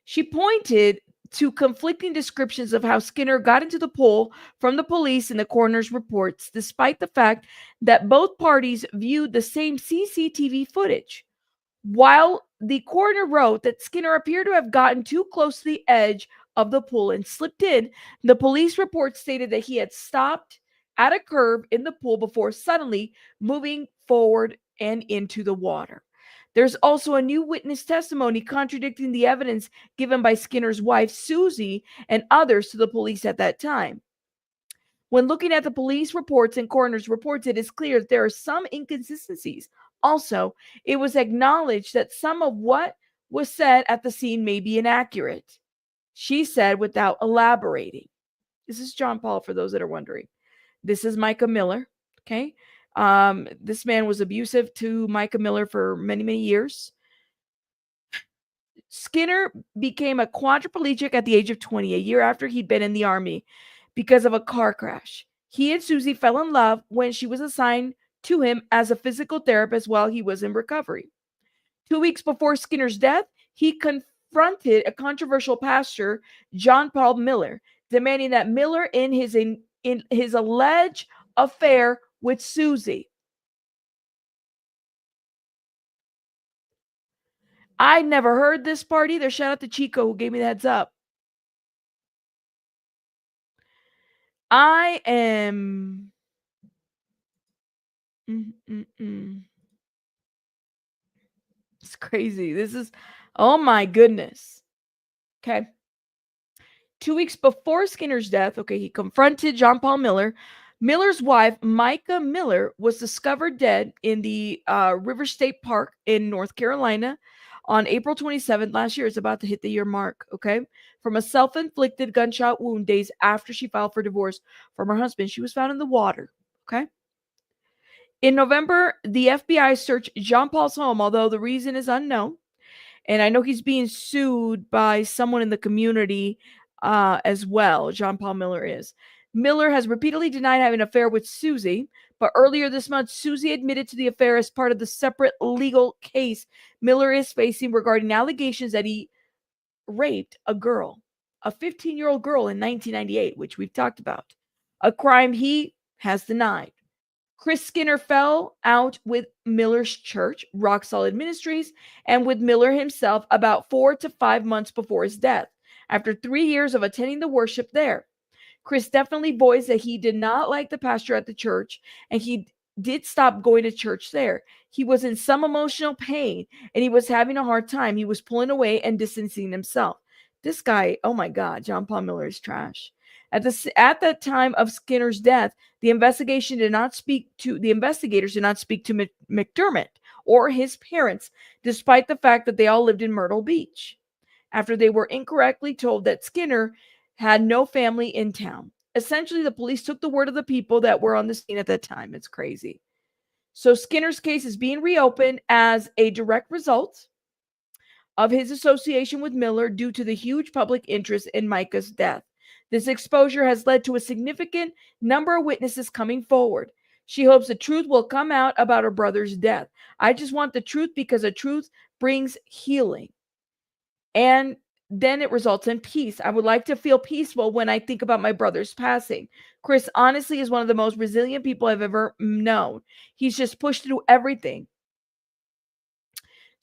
She pointed to conflicting descriptions of how Skinner got into the pool from the police and the coroner's reports, despite the fact that both parties viewed the same CCTV footage. While the coroner wrote that Skinner appeared to have gotten too close to the edge of the pool and slipped in, the police report stated that he had stopped at a curb in the pool before suddenly moving forward and into the water. There's also a new witness testimony contradicting the evidence given by Skinner's wife, Susie, and others to the police at that time. When looking at the police reports and coroner's reports, it is clear that there are some inconsistencies. Also, it was acknowledged that some of what was said at the scene may be inaccurate, she said without elaborating. This is John Paul, for those that are wondering. This is Micah Miller, okay? This man was abusive to Micah Miller for many, many years. Skinner became a quadriplegic at the age of 20, a year after he'd been in the Army because of a car crash. He and Susie fell in love when she was assigned to him as a physical therapist while he was in recovery. 2 weeks before Skinner's death, he confronted a controversial pastor, John Paul Miller, demanding that Miller end his alleged affair with Susie. I never heard this part either. Shout out to Chico who gave me the heads up. I am... It's crazy. This is... Oh my goodness. Okay. 2 weeks before Skinner's death, okay, he confronted John Paul Miller. Miller's wife, Micah Miller, was discovered dead in the River State Park in North Carolina on April 27th last year. It's about to hit the year mark, okay? From a self-inflicted gunshot wound days after she filed for divorce from her husband. She was found in the water, okay? In November, the FBI searched Jean Paul's home, although the reason is unknown. And I know he's being sued by someone in the community as well. Jean Paul Miller is. Miller has repeatedly denied having an affair with Susie, but earlier this month, Susie admitted to the affair as part of the separate legal case Miller is facing regarding allegations that he raped a girl, a 15-year-old girl in 1998, which we've talked about, a crime he has denied. Chris Skinner fell out with Miller's church, Rock Solid Ministries, and with Miller himself about 4 to 5 months before his death, after 3 years of attending the worship there. Chris definitely voiced that he did not like the pastor at the church, and he did stop going to church there. He was in some emotional pain, and he was having a hard time. He was pulling away and distancing himself. This guy, oh my God, John Paul Miller is trash. At the time of Skinner's death, the investigators did not speak to McDermott or his parents, despite the fact that they all lived in Myrtle Beach, after they were incorrectly told that Skinner had no family in town. Essentially, the police took the word of the people that were on the scene at that time. It's crazy. So Skinner's case is being reopened as a direct result of his association with Miller due to the huge public interest in Micah's death. This exposure has led to a significant number of witnesses coming forward. She hopes the truth will come out about her brother's death. I just want the truth because the truth brings healing. And then it results in peace. I would like to feel peaceful when I think about my brother's passing. Chris honestly is one of the most resilient people I've ever known. He's just pushed through everything.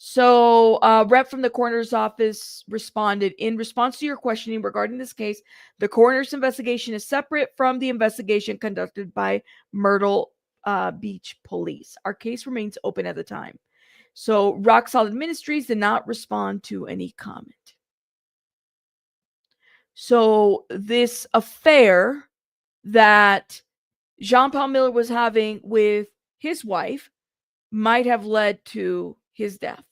So, rep from the coroner's office responded, in response to your questioning regarding this case, the coroner's investigation is separate from the investigation conducted by Myrtle Beach Police. Our case remains open at the time. So, Rock Solid Ministries did not respond to any comment. So, this affair that Jean Paul Miller was having with his wife might have led to his death.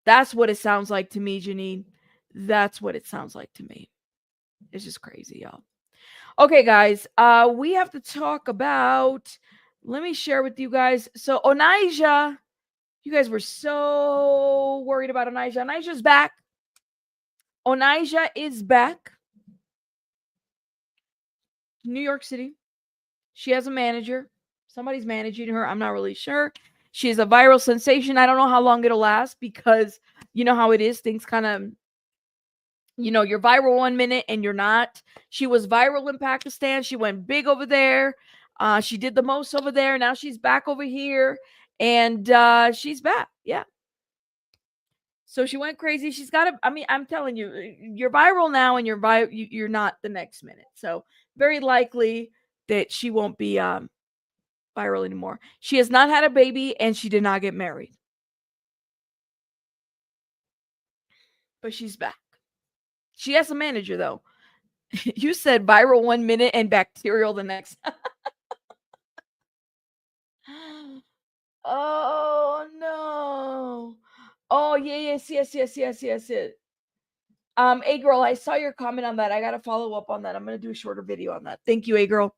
That's what it sounds like to me, Janine. That's what it sounds like to me. It's just crazy, y'all. Okay, guys, we have to talk about, let me share with you guys. So Onijah, you guys were so worried about Onijah. Onijah's back. Onijah is back. New York City. She has a manager. Somebody's managing her. I'm not really sure. She is a viral sensation. I don't know how long it'll last because you know how it is. Things kind of, you're viral 1 minute and you're not. She was viral in Pakistan. She went big over there. She did the most over there. Now she's back over here and she's back. Yeah. So she went crazy. She's got I'm telling you, you're viral now and you're not the next minute. So very likely that she won't be viral anymore. She has not had a baby and she did not get married. But she's back. She has a manager though. You said viral 1 minute and bacterial the next. Oh no. Oh yes. A girl, I saw your comment on that. I gotta follow up on that. I'm gonna do a shorter video on that. Thank you, A girl.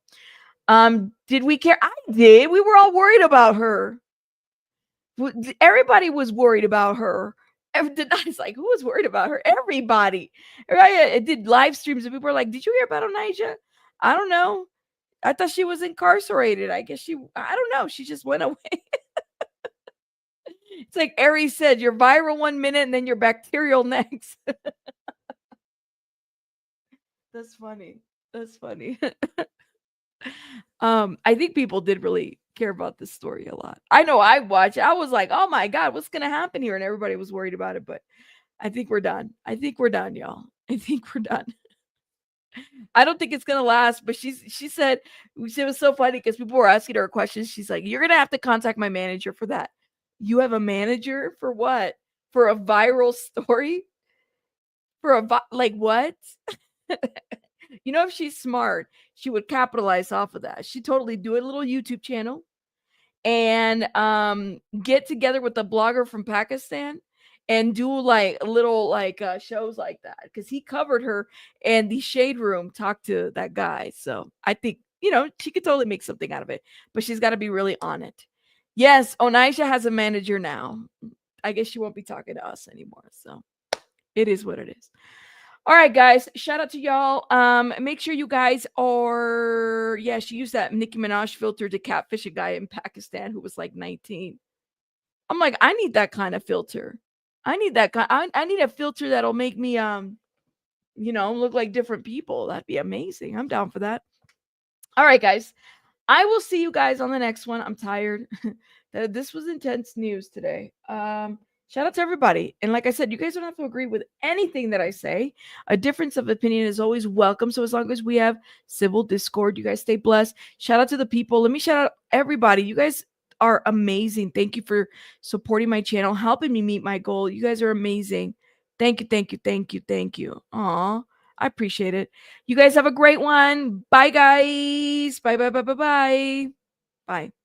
Did we care? I did. We were all worried about her. Everybody was worried about her. I was like, who was worried about her? Everybody. I did live streams and people were like, did you hear about Onijah? I don't know. I thought she was incarcerated. I don't know. She just went away. It's like Aries said, you're viral 1 minute and then you're bacterial next. That's funny. I think people did really care about this story a lot. I know I watched it. I was like, oh my God, what's going to happen here? And everybody was worried about it, but I think we're done. Y'all. I think we're done. I don't think it's going to last, but she said, it was so funny because people were asking her questions. She's like, you're going to have to contact my manager for that. You have a manager for what? For a viral story? Like what? If she's smart, she would capitalize off of that. She'd totally do a little YouTube channel and get together with a blogger from Pakistan and do like little shows like that because he covered her and the Shade Room talked to that guy. So I think you know, she could totally make something out of it, but she's got to be really on it. Yes, Onijah has a manager now. I guess she won't be talking to us anymore. So it is what it is. All right, guys. Shout out to y'all. Make sure you guys are. Yeah, she used that Nicki Minaj filter to catfish a guy in Pakistan who was like 19. I'm like, I need that kind of filter. I need that kind. I need a filter that'll make me you know, look like different people. That'd be amazing. I'm down for that. All right, guys. I will see you guys on the next one. I'm tired. This was intense news today. Shout out to everybody. And like I said, you guys don't have to agree with anything that I say. A difference of opinion is always welcome. So as long as we have civil discord, you guys stay blessed. Shout out to the people. Let me shout out everybody. You guys are amazing. Thank you for supporting my channel, helping me meet my goal. You guys are amazing. Thank you, thank you, thank you, thank you. Aw, I appreciate it. You guys have a great one. Bye, guys. Bye, bye, bye, bye, bye. Bye.